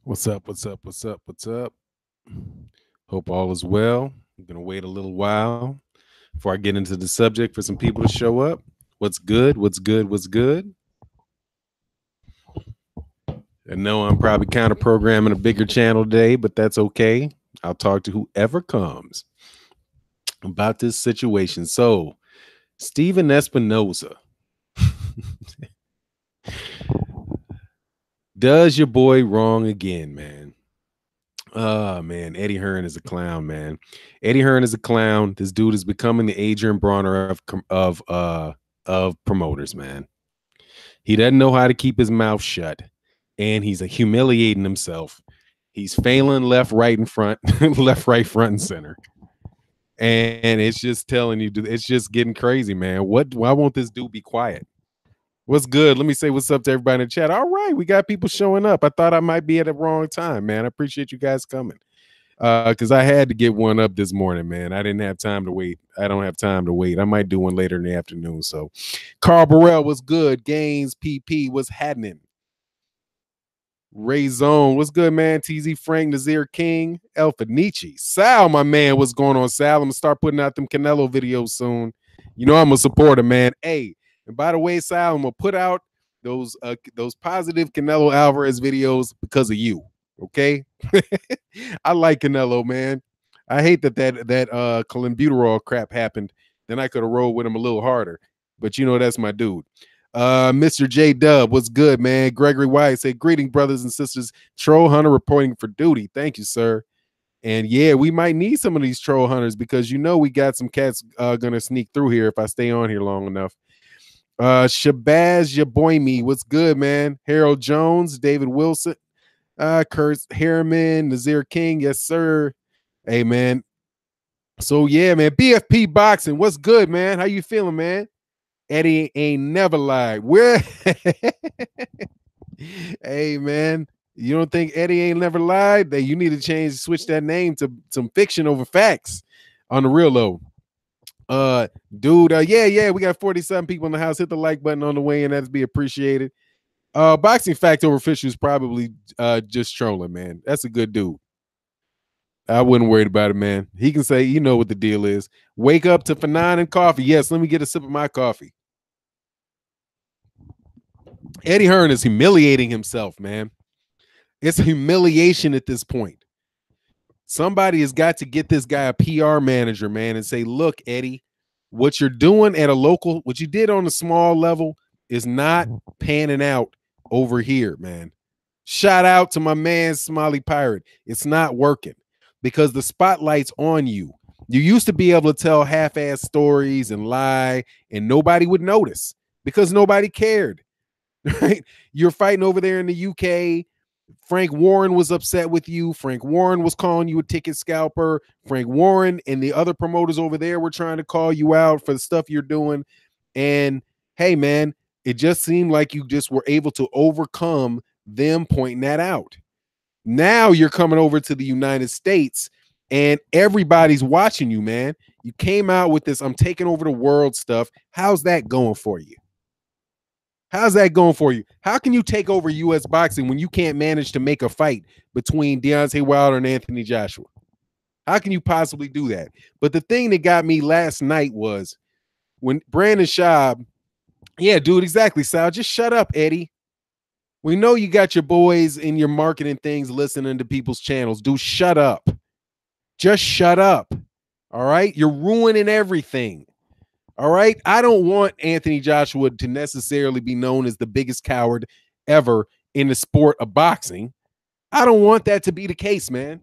What's up? What's up? What's up? What's up? Hope all is well. I'm going to wait a little while before I get into the subject for some people to show up. What's good? What's good? What's good? I know I'm probably kind of programming a bigger channel today, but that's okay. I'll talk to whoever comes about this situation. So, Stephen Espinoza. Does your boy wrong again, man? Oh man, Eddie Hearn is a clown, man. Eddie Hearn is a clown. This dude is becoming the Adrien Broner of promoters, man. He doesn't know how to keep his mouth shut, and he's humiliating himself. He's failing left, right, and front, left, right, front, and center. And it's just telling you, it's just getting crazy, man. Why won't this dude be quiet? What's good? Let me say what's up to everybody in the chat. All right, we got people showing up. I thought I might be at the wrong time, man. I appreciate you guys coming. Because I had to get one up this morning, man. I didn't have time to wait. I don't have time to wait. I might do one later in the afternoon. So, Carl Burrell was good. Gaines PP was happening. Ray Zone, what's good, man? TZ Frank, Nazir King, El Fenici. Sal, my man, what's going on, Sal? I'm gonna start putting out them Canelo videos soon. You know I'm a supporter, man. Hey, and by the way, Sal, I'm gonna put out those positive Canelo Alvarez videos because of you. Okay. I like Canelo, man. I hate that clenbuterol crap happened. Then I could have rolled with him a little harder. But you know that's my dude. Mr. J Dub, what's good, man? Gregory White say, greeting, brothers and sisters. Troll Hunter reporting for duty. Thank you, sir. And yeah, we might need some of these troll hunters because you know we got some cats gonna sneak through here if I stay on here long enough. Shabazz Yaboyme, what's good, man? Harold Jones, David Wilson, Kurt Harriman, Nazir King, yes, sir. Hey, man. So yeah, man. BFP Boxing, what's good, man? How you feeling, man? Eddie ain't never lied. Where? Hey, man, you don't think Eddie ain't never lied? That you need to switch that name to some fiction over facts on the real low. Dude, yeah, we got 47 people in the house. Hit the like button on the way in. That's be appreciated. Boxing Fact Over Official is probably just trolling, man. That's a good dude. I wouldn't worry about it, man. He can say, you know what the deal is. Wake up to Fanon and coffee. Yes, let me get a sip of my coffee. Eddie Hearn is humiliating himself, man. It's humiliation at this point. Somebody has got to get this guy a PR manager, man, and say, look, Eddie, what you're doing at a local, what you did on a small level is not panning out over here, man. Shout out to my man, Smiley Pirate. It's not working because the spotlight's on you. You used to be able to tell half-ass stories and lie, and nobody would notice because nobody cared. Right? You're fighting over there in the UK. Frank Warren was upset with you. Frank Warren was calling you a ticket scalper. Frank Warren and the other promoters over there were trying to call you out for the stuff you're doing. And hey, man, it just seemed like you just were able to overcome them pointing that out. Now you're coming over to the United States and everybody's watching you, man. You came out with this, I'm taking over the world stuff. How's that going for you? How's that going for you? How can you take over U.S. boxing when you can't manage to make a fight between Deontay Wilder and Anthony Joshua? How can you possibly do that? But the thing that got me last night was when Brandon Schaub, yeah, dude, exactly, Sal, just shut up, Eddie. We know you got your boys in your marketing things listening to people's channels. Dude, shut up. Just shut up. All right? You're ruining everything. All right. I don't want Anthony Joshua to necessarily be known as the biggest coward ever in the sport of boxing. I don't want that to be the case, man.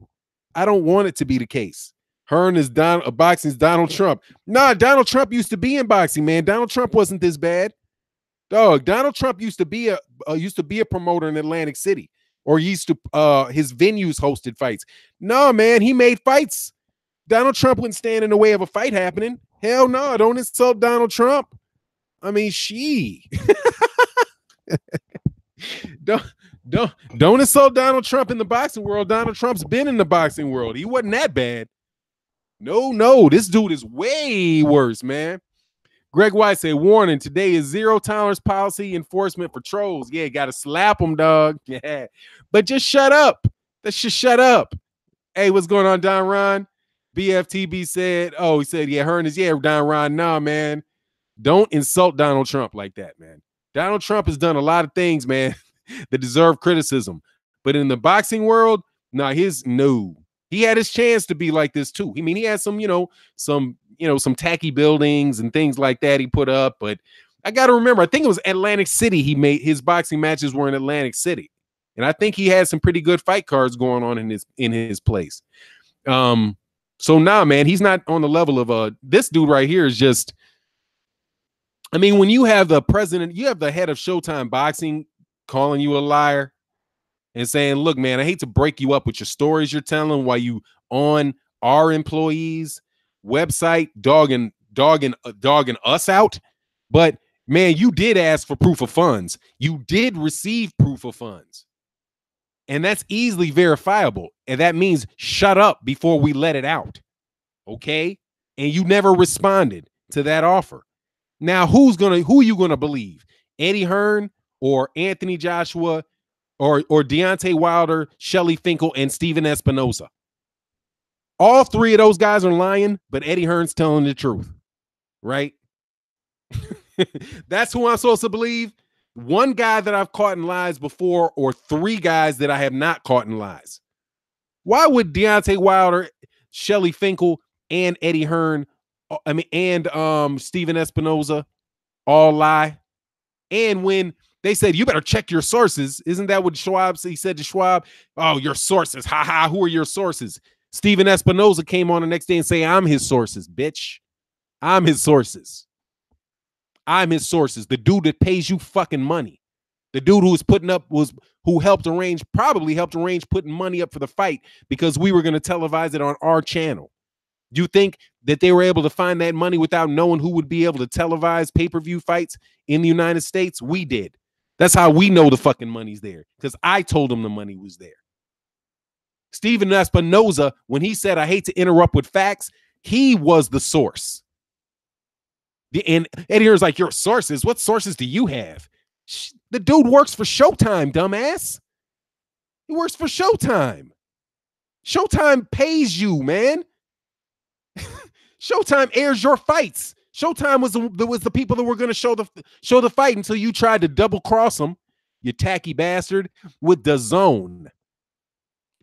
I don't want it to be the case. Hearn is boxing's Donald Trump. Nah, Donald Trump used to be in boxing, man. Donald Trump wasn't this bad. Dog, Donald Trump used to be a promoter in Atlantic City, or his venues hosted fights. No, man, he made fights. Donald Trump wouldn't stand in the way of a fight happening. Hell no, don't insult Donald Trump. I mean, don't insult Donald Trump in the boxing world. Donald Trump's been in the boxing world. He wasn't that bad. No, this dude is way worse, man. Greg White said, warning, today is zero tolerance policy enforcement for trolls. Yeah, got to slap them, dog. Yeah. But just shut up. Let's just shut up. Hey, what's going on, Don Ron? BFTB said, he said, yeah, Hearn is, yeah, Don Ron, nah, man. Don't insult Donald Trump like that, man. Donald Trump has done a lot of things, man, that deserve criticism. But in the boxing world, he had his chance to be like this too. I mean, he had some tacky buildings and things like that he put up. But I got to remember, I think it was Atlantic City. He made his boxing matches were in Atlantic City, and I think he had some pretty good fight cards going on in his place. So nah, man, he's not on the level of this dude right here is just. I mean, when you have the president, you have the head of Showtime Boxing calling you a liar and saying, look, man, I hate to break you up with your stories you're telling while you on our employees' website, dogging us out. But, man, you did ask for proof of funds. You did receive proof of funds. And that's easily verifiable. And that means shut up before we let it out. Okay? And you never responded to that offer. Now, who are you gonna believe? Eddie Hearn or Anthony Joshua or Deontay Wilder, Shelly Finkel, and Steven Espinoza? All three of those guys are lying, but Eddie Hearn's telling the truth, right? That's who I'm supposed to believe. One guy that I've caught in lies before, or three guys that I have not caught in lies. Why would Deontay Wilder, Shelly Finkel, and Eddie Hearn, and Steven Espinoza all lie? And when they said, you better check your sources, isn't that what he said to Schwab? Oh, your sources. Ha ha. Who are your sources? Steven Espinoza came on the next day and say, I'm his sources, bitch. I'm his sources. I'm his sources. The dude that pays you fucking money. The dude who probably helped arrange putting money up for the fight because we were going to televise it on our channel. Do you think that they were able to find that money without knowing who would be able to televise pay-per-view fights in the United States? We did. That's how we know the fucking money's there, because I told them the money was there. Steven Espinoza, when he said, I hate to interrupt with facts, he was the source. And Eddie Hearn's like, your sources? What sources do you have? The dude works for Showtime, dumbass. He works for Showtime. Showtime pays you, man. Showtime airs your fights. Showtime was the people that were going to show the fight until you tried to double cross them, you tacky bastard, with DAZN.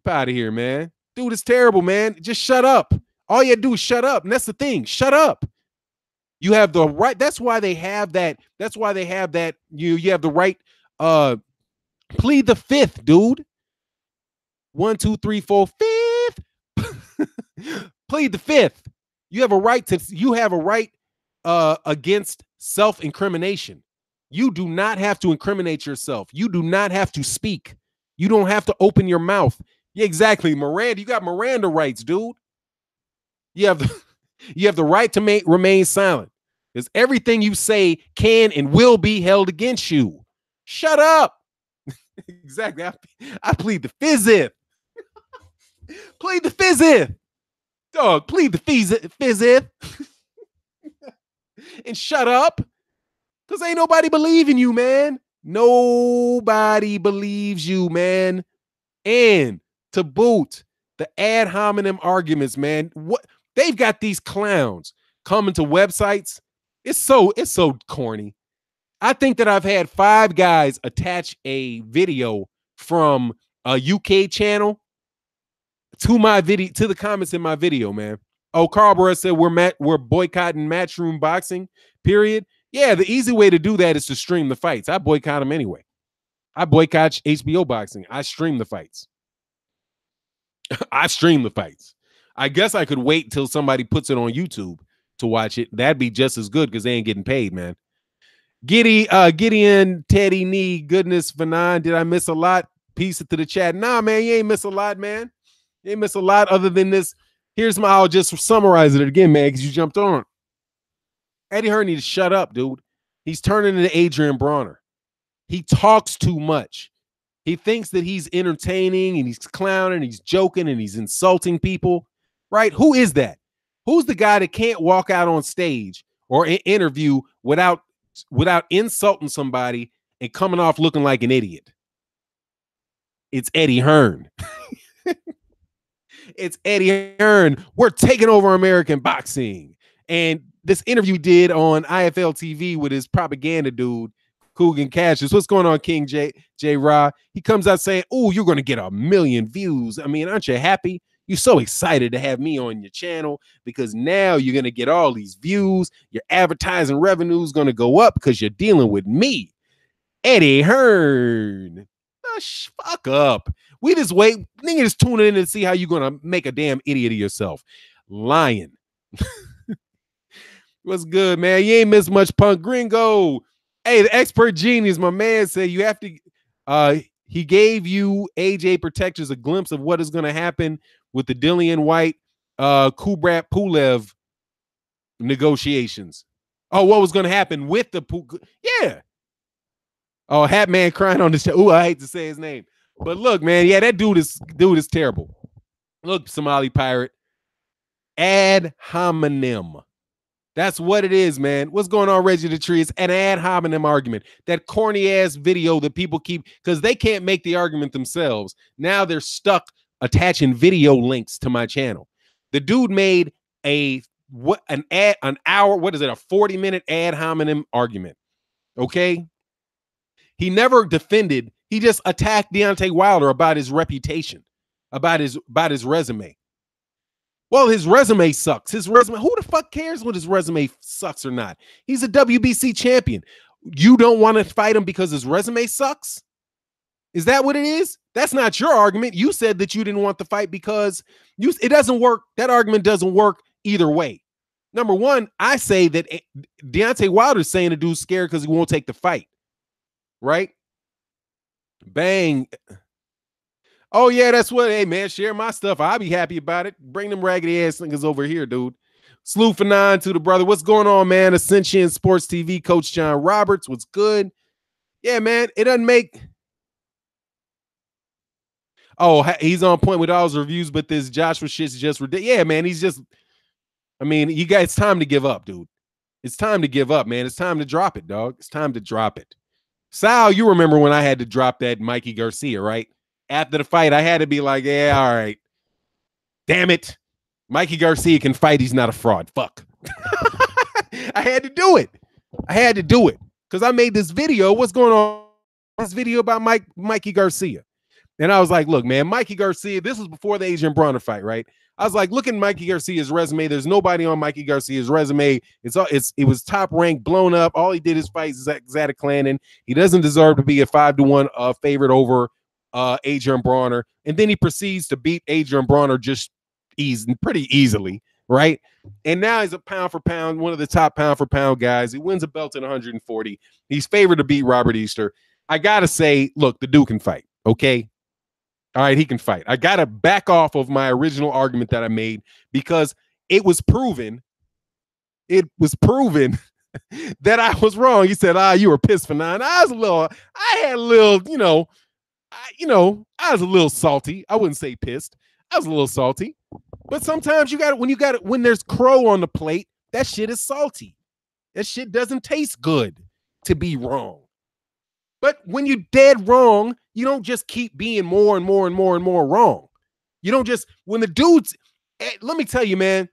Get out of here, man. Dude, it's terrible, man. Just shut up. All you do is shut up. And that's the thing. Shut up. You have the right. That's why they have that. That's why they have that. You have the right. Plead the fifth, dude. 1, 2, 3, 4, fifth. Plead the fifth. You have a right against self-incrimination. You do not have to incriminate yourself. You do not have to speak. You don't have to open your mouth. Yeah, exactly. Miranda, you got Miranda rights, dude. You have the right to remain silent, because everything you say can and will be held against you. Shut up. Exactly. I plead the fifth. Plead the fifth. Dog, plead the fifth. And shut up. Because ain't nobody believing you, man. Nobody believes you, man. And to boot, the ad hominem arguments, man. What they've got these clowns coming to websites. It's so corny. I think that I've had 5 guys attach a video from a UK channel to my video, to the comments in my video, man. Oh, Carlborough said we're boycotting Matchroom Boxing, period. Yeah, the easy way to do that is to stream the fights. I boycott them anyway. I boycott HBO Boxing. I stream the fights. I stream the fights. I guess I could wait till somebody puts it on YouTube to watch it. That'd be just as good because they ain't getting paid, man. Gideon, Teddy, Nee, goodness, Vanan. Did I miss a lot? Peace to the chat. Nah, man, you ain't miss a lot, man. You ain't miss a lot other than this. I'll just summarize it again, man, because you jumped on. Eddie Hearn needs to shut up, dude. He's turning into Adrien Broner. He talks too much. He thinks that he's entertaining and he's clowning, he's joking, and he's insulting people, right? Who is that? Who's the guy that can't walk out on stage or an interview without insulting somebody and coming off looking like an idiot. It's Eddie Hearn. It's Eddie Hearn. We're taking over American boxing. And this interview he did on IFL TV with his propaganda dude, Coogan Cassius. What's going on, King J. Ra? He comes out saying, "Oh, you're going to get 1 million views. I mean, aren't you happy? You're so excited to have me on your channel because now you're going to get all these views. Your advertising revenue is going to go up because you're dealing with me, Eddie Hearn." Oh, fuck up. We just wait. Nigga just tune in and see how you're going to make a damn idiot of yourself. Lying. What's good, man? You ain't missed much, Punk Gringo. Hey, the expert genius, my man, said you have to. He gave you AJ Protectors a glimpse of what is going to happen with the Dillian White, Kubrat Pulev negotiations. Oh, what was going to happen with the yeah. Oh, Hat Man crying on the show. Ooh, I hate to say his name, but look, man, yeah, that dude is terrible. Look, Somali pirate, ad hominem. That's what it is, man. What's going on, Reggie the Tree? It's an ad hominem argument. That corny ass video that people keep, because they can't make the argument themselves. Now they're stuck attaching video links to my channel. The dude made an hour, what is it, a 40-minute ad hominem argument. Okay. He never defended, he just attacked Deontay Wilder about his reputation, about his resume. Well, his resume sucks. His resume, who the fuck cares what his resume sucks or not? He's a WBC champion. You don't want to fight him because his resume sucks? Is that what it is? That's not your argument. You said that you didn't want the fight because it doesn't work. That argument doesn't work either way. Number one, I say that Deontay Wilder's saying the dude's scared because he won't take the fight. Right? Bang. Oh, yeah, that's what, hey, man, share my stuff. I'll be happy about it. Bring them raggedy ass niggas over here, dude. Salute for 9 to the brother. What's going on, man? Ascension Sports TV, Coach John Roberts. What's good? Yeah, man, it doesn't make. Oh, he's on point with all his reviews, but this Joshua shit's just ridiculous. Yeah, man, he's just, I mean, you guys, it's time to give up, dude. It's time to give up, man. It's time to drop it, dog. It's time to drop it. Sal, you remember when I had to drop that Mikey Garcia, right? After the fight, I had to be like, yeah, all right. Damn it. Mikey Garcia can fight. He's not a fraud. Fuck. I had to do it. I had to do it because I made this video. What's going on? This video about Mikey Garcia. And I was like, look, man, Mikey Garcia, this was before the Adrien Broner fight, right? I was like, look at Mikey Garcia's resume. There's nobody on Mikey Garcia's resume. It was top ranked, blown up. All he did is fight Zadok Clannon. He doesn't deserve to be a 5-1 favorite over Adrien Broner, and then he proceeds to beat Adrien Broner just pretty easily, right? And now he's a pound for pound, one of the top pound for pound guys. He wins a belt in 140. He's favored to beat Robert Easter. I gotta say, look, the dude can fight, okay? All right, he can fight. I gotta back off of my original argument that I made because it was proven that I was wrong. He said, you were pissed for 9. I had a little, I was a little salty. I wouldn't say pissed. I was a little salty. But sometimes when there's crow on the plate, that shit is salty. That shit doesn't taste good to be wrong. But when you're dead wrong, you don't just keep being more and more and more and more wrong. You don't just, when the dudes, let me tell you, man.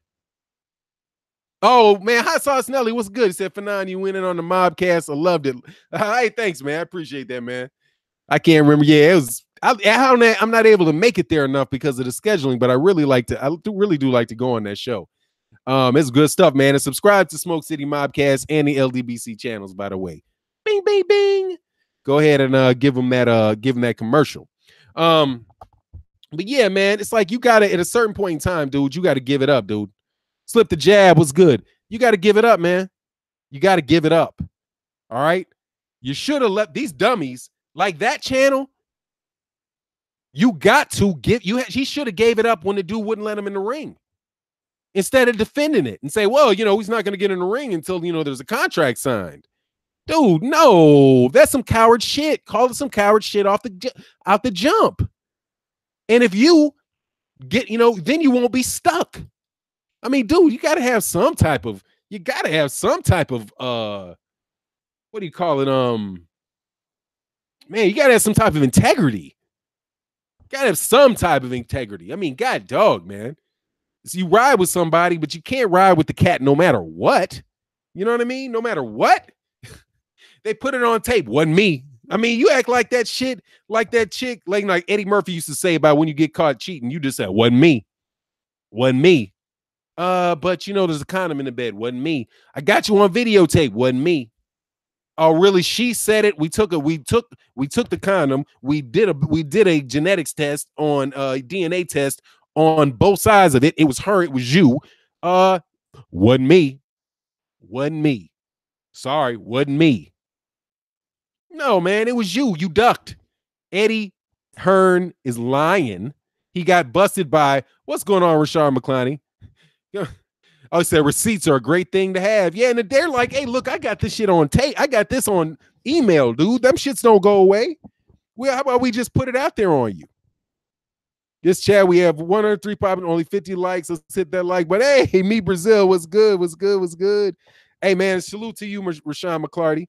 Oh, man, Hot Sauce Nelly, what's good? He said, Fanon, you went in on the Mobcast. I loved it. Hey, thanks, man. I appreciate that, man. I can't remember. Yeah, it was. I'm not able to make it there enough because of the scheduling, but I really do like to go on that show. It's good stuff, man. And subscribe to Smoke City Mobcast and the LDBC channels, by the way. Bing, bing, bing. Go ahead and give them that commercial. But yeah, man, it's like you gotta at a certain point in time, dude. You got to give it up, dude. Slip the jab was good. You got to give it up, man. You got to give it up. All right. You should have left these dummies like that channel. You got to give he should have gave it up when the dude wouldn't let him in the ring. Instead of defending it and say, well, he's not going to get in the ring until, there's a contract signed. Dude, no, that's some coward shit. Call it some coward shit out the jump. And if you get, then you won't be stuck. I mean, dude, you got to have some type of, You got to have some type of what do you call it? Man, you got to have some type of integrity. Got to have some type of integrity. I mean, God dog, man. So you ride with somebody, but you can't ride with the cat no matter what. You know what I mean? No matter what. They put it on tape. Wasn't me. I mean, you act like that shit, like that chick, like Eddie Murphy used to say about when you get caught cheating. You just said, wasn't me. Wasn't me. But you know, there's a condom in the bed. Wasn't me. I got you on videotape. Wasn't me. Oh, really? She said it. We took the condom. We did a genetics test on DNA test on both sides of it. It was her, it was you. Wasn't me. Wasn't me. Sorry, wasn't me. No, man, it was you. You ducked. Eddie Hearn is lying. He got busted by what's going on, Rashard McClany? I said receipts are a great thing to have. Yeah, and they're like, hey, look, I got this shit on tape. I got this on email, dude. Them shits don't go away. Well, how about we just put it out there on you? This chat, we have 103 popping, only 50 likes. Let's hit that like. But hey, me Brazil, what's good? What's good? What's good? Hey, man, salute to you, Rashawn McClarty.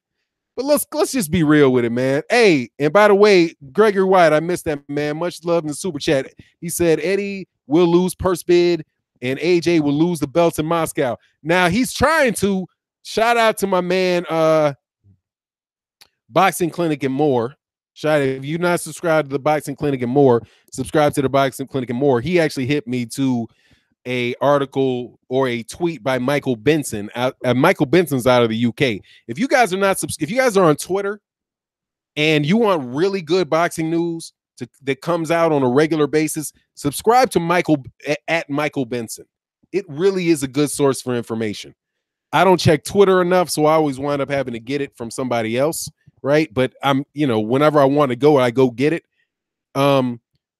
But let's just be real with it, man. Hey, and by the way, Gregory White, I missed that, man. Much love in the super chat. He said Eddie will lose purse bid and AJ will lose the belts in Moscow. Now he's trying to shout out to my man, Boxing Clinic and More. Shout out, if you're not subscribed to the Boxing Clinic and More, subscribe to the Boxing Clinic and More. He actually hit me to a article or a tweet by Michael Benson. Michael Benson's out of the UK. If you guys are not, if you guys are on Twitter and you want really good boxing news that comes out on a regular basis, subscribe to Michael at Michael Benson. It really is a good source for information. I don't check Twitter enough, so I always wind up having to get it from somebody else, right? But I'm, whenever I want to go, I go get it.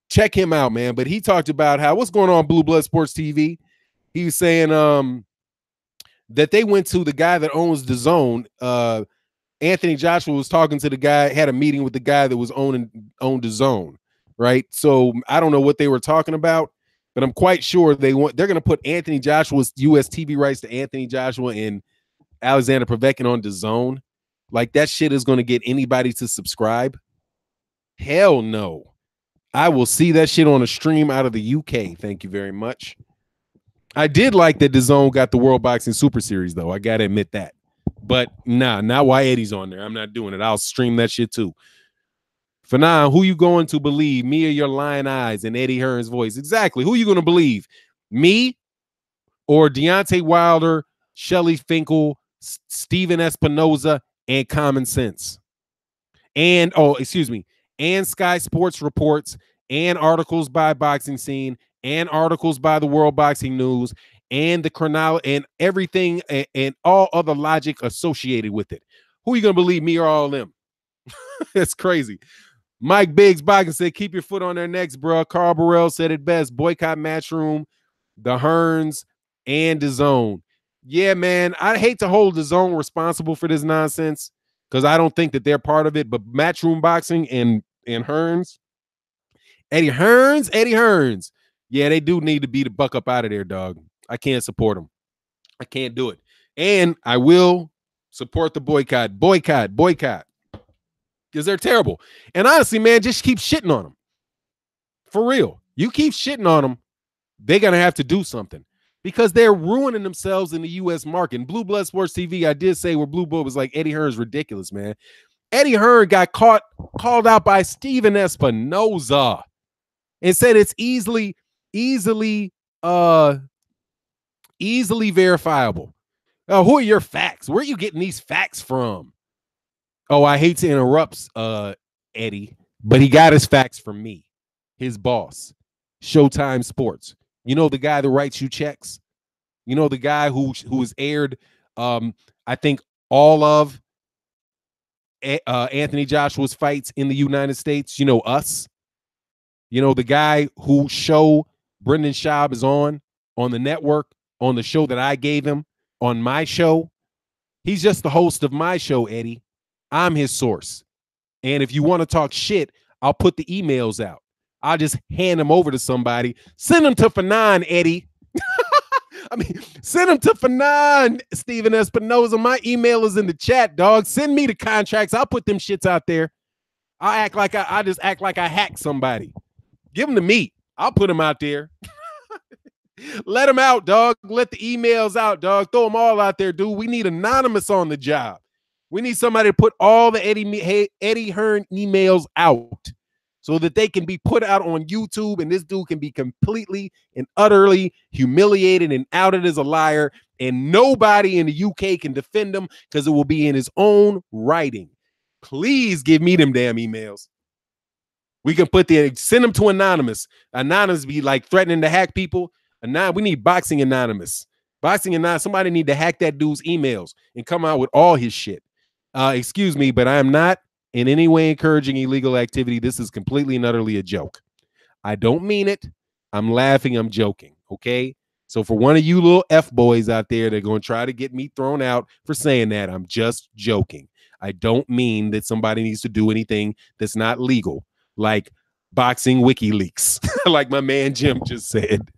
Check him out, man. But he talked about how what's going on Blue Blood Sports TV. He was saying that they went to the guy that owns DAZN. Anthony Joshua was talking to the guy, had a meeting with the guy that was owned DAZN, right? So I don't know what they were talking about, but I'm quite sure they're going to put Anthony Joshua's US TV rights to Anthony Joshua and Alexander Povetkin on DAZN. Like that shit is going to get anybody to subscribe. Hell no. I will see that shit on a stream out of the UK. Thank you very much. I did like that DAZN got the World Boxing Super Series, though. I got to admit that. But nah, not why Eddie's on there. I'm not doing it. I'll stream that shit too. For now, who you going to believe? Me or your lying eyes and Eddie Hearn's voice? Exactly. Who you going to believe? Me or Deontay Wilder, Shelly Finkel, Steven Espinoza, and Common Sense? And, and Sky Sports reports and articles by Boxing Scene and articles by the World Boxing News and the chronology and everything and all other logic associated with it. Who are you going to believe, me or all of them? That's crazy. Mike Biggs Boxing said, keep your foot on their necks, bro. Carl Burrell said it best. Boycott Matchroom, the Hearns, and DAZN. Yeah, man, I hate to hold DAZN responsible for this nonsense because I don't think that they're part of it, but Matchroom Boxing and Hearns, Eddie Hearns. Yeah, they do need to be the buck up out of there, dog. I can't support them. I can't do it. And I will support the boycott. Because they're terrible. And honestly, man, just keep shitting on them. For real. You keep shitting on them, they're going to have to do something. Because they're ruining themselves in the U.S. market. And Blue Blood Sports TV, I did say where Blue Blood was like, Eddie Hearn's ridiculous, man. Eddie Hearn got called out by Steven Espinoza and said it's easily verifiable. Who are your facts? Where are you getting these facts from? Oh, I hate to interrupt Eddie, but he got his facts from me, his boss, Showtime Sports. You know the guy that writes you checks? You know the guy who has aired, I think, all of Anthony Joshua's fights in the United States? You know us? You know the guy whose show Brendan Schaub is on the network, on the show that I gave him, on my show? He's just the host of my show, Eddie. I'm his source. And if you want to talk shit, I'll put the emails out. I'll just hand them over to somebody. Send them to Fanon, Eddie. I mean, send them to Fanon, Steven Espinoza. My email is in the chat, dog. Send me the contracts. I'll put them shits out there. I just act like I hacked somebody. Give them to me. I'll put them out there. Let them out, dog. Let the emails out, dog. Throw them all out there, dude. We need anonymous on the job. We need somebody to put all the Eddie Hearn emails out so that they can be put out on YouTube, and this dude can be completely and utterly humiliated and outed as a liar, and nobody in the UK can defend him because it will be in his own writing. Please give me them damn emails. We can send them to Anonymous. Anonymous be like threatening to hack people. We need Boxing Anonymous. Boxing Anonymous. Somebody need to hack that dude's emails and come out with all his shit. Excuse me, but I am not in any way encouraging illegal activity. This is completely and utterly a joke. I don't mean it. I'm laughing. I'm joking. Okay. So for one of you little F boys out there, they're going to try to get me thrown out for saying that. I'm just joking. I don't mean that somebody needs to do anything that's not legal, like boxing WikiLeaks, like my man Jim just said.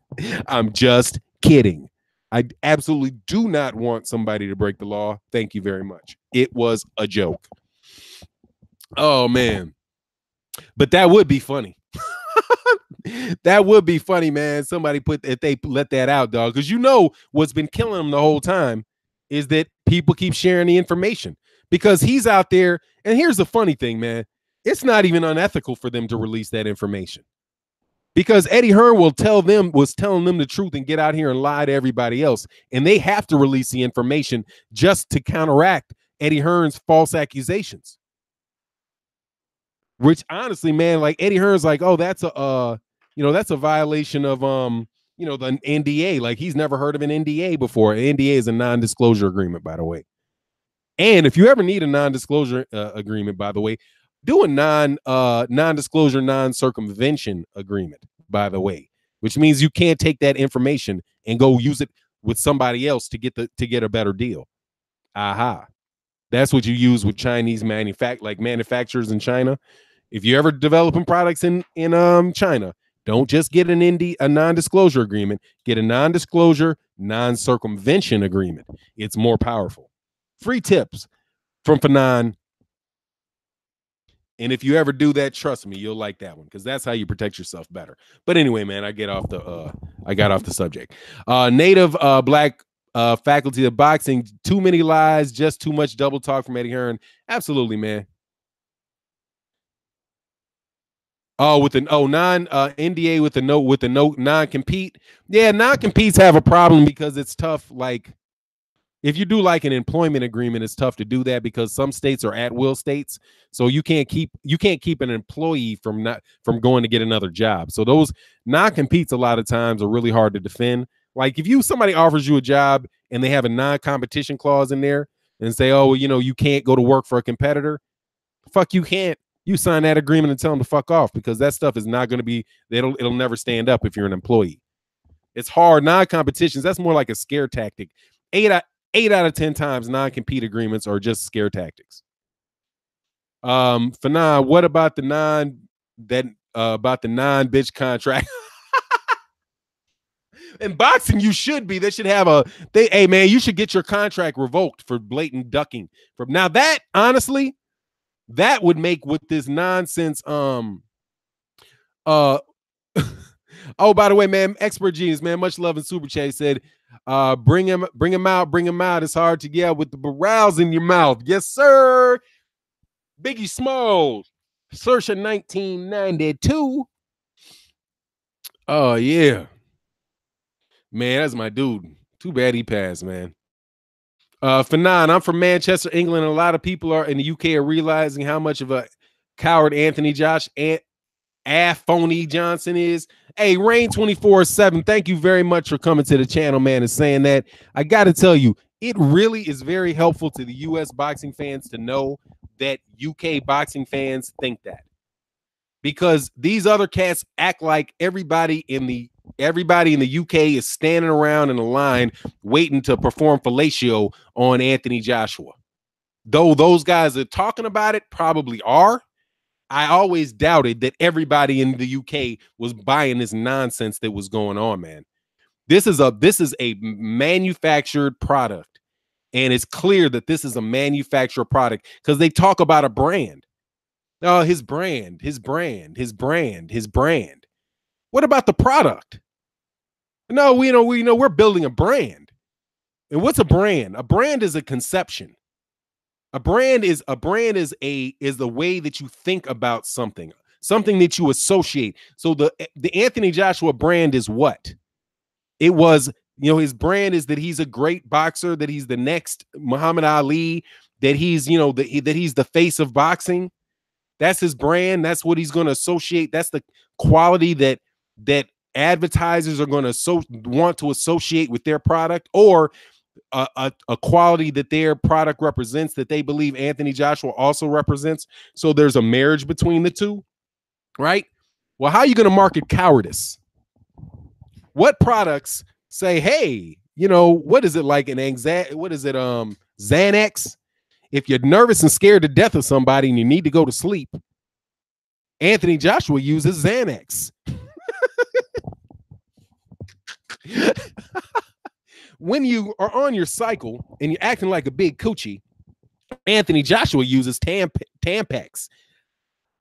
I'm just kidding. I absolutely do not want somebody to break the law. Thank you very much. It was a joke. Oh, man. But that would be funny. That would be funny, man. Somebody if they let that out, dog. Because you know what's been killing them the whole time is that people keep sharing the information. Because he's out there, and here's the funny thing, man. It's not even unethical for them to release that information. Because Eddie Hearn was telling them the truth and get out here and lie to everybody else. And they have to release the information just to counteract Eddie Hearn's false accusations. Which honestly, man, like Eddie Hearn's like, oh, that's a violation of the NDA. Like he's never heard of an NDA before. An NDA is a non-disclosure agreement, by the way. And if you ever need a non-disclosure agreement, by the way, do a non-disclosure, non-circumvention agreement, by the way, which means you can't take that information and go use it with somebody else to get a better deal. Aha. That's what you use with Chinese manufacturers in China. If you're ever developing products in China, don't just get a non-disclosure agreement. Get a non-disclosure, non-circumvention agreement. It's more powerful. Free tips from Fanon. And if you ever do that, trust me, you'll like that one because that's how you protect yourself better. But anyway, man, I got off the subject. Native black faculty of boxing, too many lies, just too much double talk from Eddie Hearn. Absolutely, man. Oh, NDA with the no non-compete. Yeah, non-competes have a problem because it's tough. Like if you do like an employment agreement, it's tough to do that because some states are at-will states. So you can't keep an employee from going to get another job. So those non-competes a lot of times are really hard to defend. Like if somebody offers you a job and they have a non-competition clause in there and say, oh, well, you can't go to work for a competitor. Fuck, you can't. You sign that agreement and tell them to fuck off because that stuff is not going to be, it'll never stand up if you're an employee. It's hard. Non-competitions, that's more like a scare tactic. 8 out of 10 times non-compete agreements are just scare tactics. Fanon, what about the non-bitch contract? In boxing, you should be. They should have hey man, you should get your contract revoked for blatant ducking. Now that honestly, that would make with this nonsense. Oh, by the way, man, Expert Genius, man, much love and super chat said, bring him out. It's hard to get with the barrels in your mouth. Yes, sir. Biggie Smalls, Search 1992. Oh yeah, man, that's my dude. Too bad he passed, man. Fanon, I'm from Manchester, England. And a lot of people in the UK are realizing how much of a coward Anthony Phony Johnson is. Hey, Rain 24/7, thank you very much for coming to the channel, man, and saying that. I got to tell you, it really is very helpful to the U.S. boxing fans to know that UK boxing fans think that. Because these other cats act like everybody in the UK is standing around in a line waiting to perform fellatio on Anthony Joshua. Though those guys are talking about it probably are, I always doubted that everybody in the UK was buying this nonsense that was going on, man. This is a manufactured product, and it's clear that this is a manufactured product because they talk about a brand. Oh, his brand, his brand, his brand, his brand. What about the product? No, we know we're building a brand. And what's a brand? A brand is a conception. A brand is the way that you think about something that you associate. So the Anthony Joshua brand is what? It was, his brand is that he's a great boxer, that he's the next Muhammad Ali, that he's, that he's the face of boxing. That's his brand. That's what he's going to associate. That's the quality that advertisers are going to want to associate with their product, or a quality that their product represents that they believe Anthony Joshua also represents. So there's a marriage between the two, right? Well, how are you going to market cowardice? What products say, hey, what is it like an anxiety? What is it? Xanax. If you're nervous and scared to death of somebody and you need to go to sleep, Anthony Joshua uses Xanax. When you are on your cycle and you're acting like a big coochie, Anthony Joshua uses Tampax,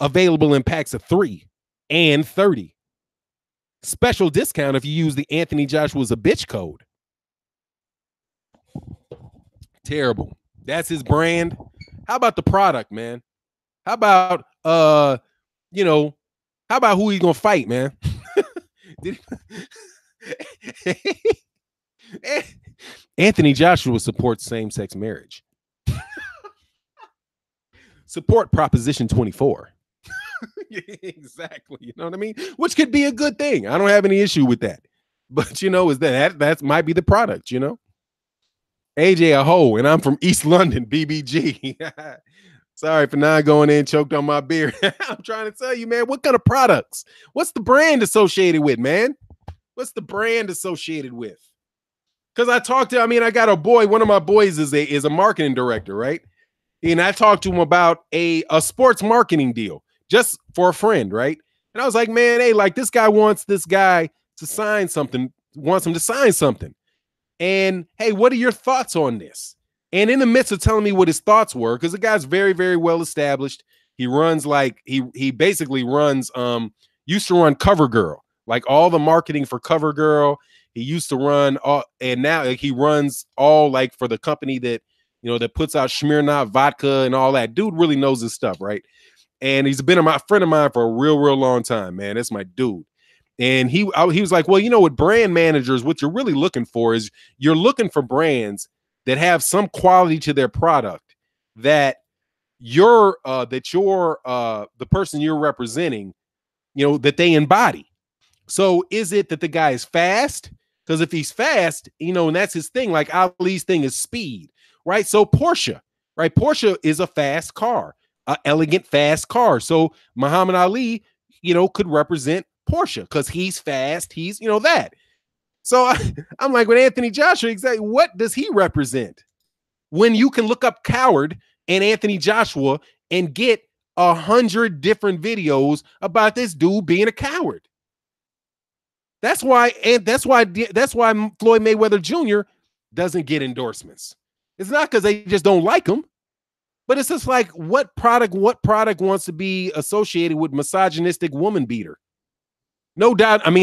available in packs of 3 and 30. Special discount if you use the Anthony Joshua's a bitch code. Terrible. That's his brand. How about the product, man? How about how about who he's gonna fight, man? Anthony Joshua supports same-sex marriage. Support Proposition 24. Exactly. You know what I mean? Which could be a good thing. I don't have any issue with that. But is that might be the product, AJ a hoe, and I'm from East London, BBG. Sorry for not going in, choked on my beer. I'm trying to tell you, man, what kind of products? What's the brand associated with, man? What's the brand associated with? Because I got a boy, one of my boys is a marketing director, right? And I talked to him about a sports marketing deal just for a friend, right? And I was like, man, hey, like this guy wants this guy to sign something, wants him to sign something. And hey, what are your thoughts on this? And in the midst of telling me what his thoughts were, because the guy's very, very well established. He runs he basically runs, used to run CoverGirl, like all the marketing for CoverGirl. He used to run all, and now he runs all like for the company that, that puts out Smirnoff vodka and all that. Dude really knows his stuff, right? And he's been a friend of mine for a real, real long time, man. That's my dude. And he was like, well, with brand managers, what you're really looking for is you're looking for brands that have some quality to their product that the person you're representing, that they embody. So is it that the guy is fast? Because if he's fast, and that's his thing, like Ali's thing is speed, right? So Porsche, right? Porsche is a fast car, an elegant, fast car. So Muhammad Ali, could represent Porsche because he's fast. He's, that. So I'm like, with Anthony Joshua, exactly what does he represent? When you can look up coward and Anthony Joshua and get 100 different videos about this dude being a coward. That's why Floyd Mayweather Jr. doesn't get endorsements. It's not because they just don't like him, but it's just like what product wants to be associated with misogynistic woman beater? No doubt. I'm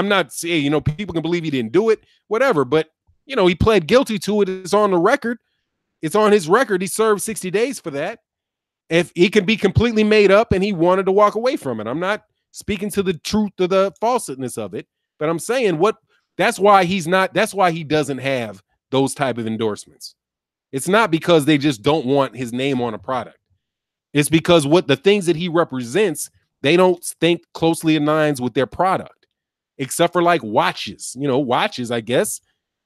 not saying, people can believe he didn't do it, whatever, but he pled guilty to it. It's on the record. It's on his record. He served 60 days for that. If he can be completely made up and he wanted to walk away from it. I'm not speaking to the truth or the falseness of it, but I'm saying that's why he doesn't have those type of endorsements. It's not because they just don't want his name on a product. It's because the things that he represents, they don't think closely aligns with their product, except for like watches, watches, I guess.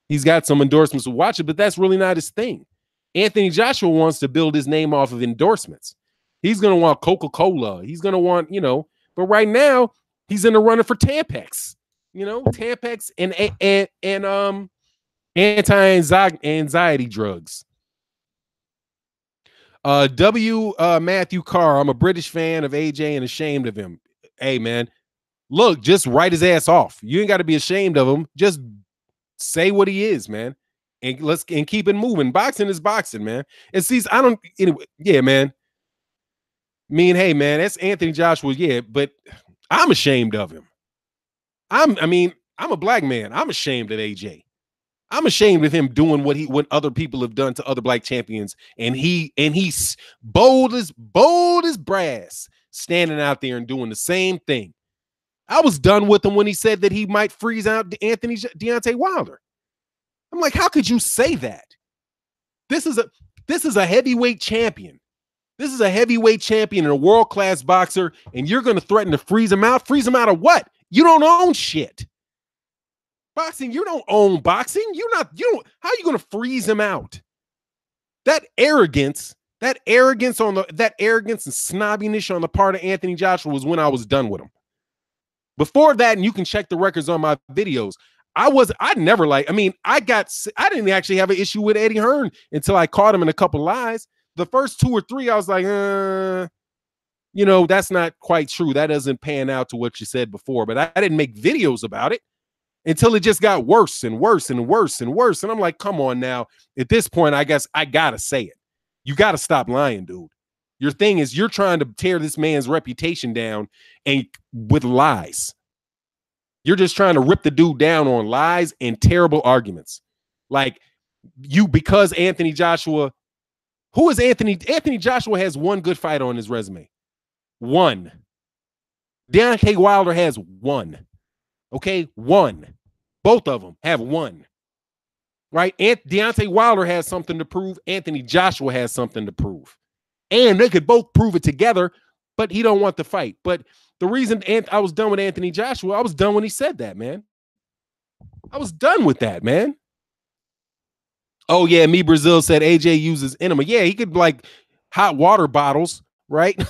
He's got some endorsements with watches, but that's really not his thing. Anthony Joshua wants to build his name off of endorsements. He's going to want Coca-Cola. He's going to want, but right now he's in the running for Tampax, Tampax and anti-anxiety drugs. Matthew Carr, I'm a British fan of AJ and ashamed of him. Hey, man, look, just write his ass off. You ain't got to be ashamed of him. Just Say what he is, man. And keep it moving. Boxing is boxing, man. And see, I don't anyway, yeah, man. Hey, man, that's Anthony Joshua, yeah, but I'm ashamed of him. I'm a black man. I'm ashamed of AJ. I'm ashamed of him doing what other people have done to other black champions, and he's bold as brass, standing out there and doing the same thing. I was done with him when he said that he might freeze out Deontay Wilder. I'm like, how could you say that? This is a heavyweight champion. This is a heavyweight champion and a world-class boxer, and you're going to threaten to freeze him out? Freeze him out of what? You don't own shit. Boxing, you don't own boxing. How are you going to freeze him out? That arrogance and snobbiness on the part of Anthony Joshua was when I was done with him. Before that, and you can check the records on my videos, I didn't actually have an issue with Eddie Hearn until I caught him in a couple lies. The first 2 or 3, I was like, that's not quite true. That doesn't pan out to what you said before. But I didn't make videos about it until it just got worse and worse and worse and worse. And I'm like, come on now. At this point, I guess I got to say it. You got to stop lying, dude. Your thing is you're trying to tear this man's reputation down and with lies. You're just trying to rip the dude down on lies and terrible arguments. Like because Anthony Joshua, who is Anthony? Anthony Joshua has one good fight on his resume. One. Deontay Wilder has one. Okay, one. Both of them have one. Right? Deontay Wilder has something to prove. Anthony Joshua has something to prove. And they could both prove it together, but he don't want the fight. But the reason I was done with Anthony Joshua, I was done when he said that, man. I was done with that, man. Oh, yeah, Me Brazil said AJ uses enema. Yeah, he could like hot water bottles, right?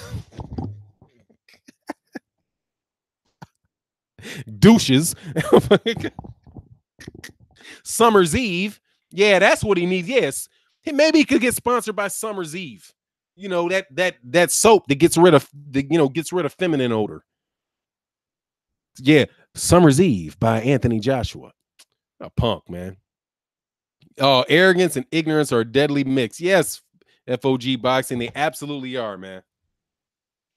Douches. Summer's Eve. Yeah, that's what he needs. Yes. Maybe he could get sponsored by Summer's Eve. That soap that gets rid of feminine odor. Yeah, Summer's Eve by Anthony Joshua. A punk, man. Oh, arrogance and ignorance are a deadly mix. Yes, FOG Boxing, they absolutely are, man.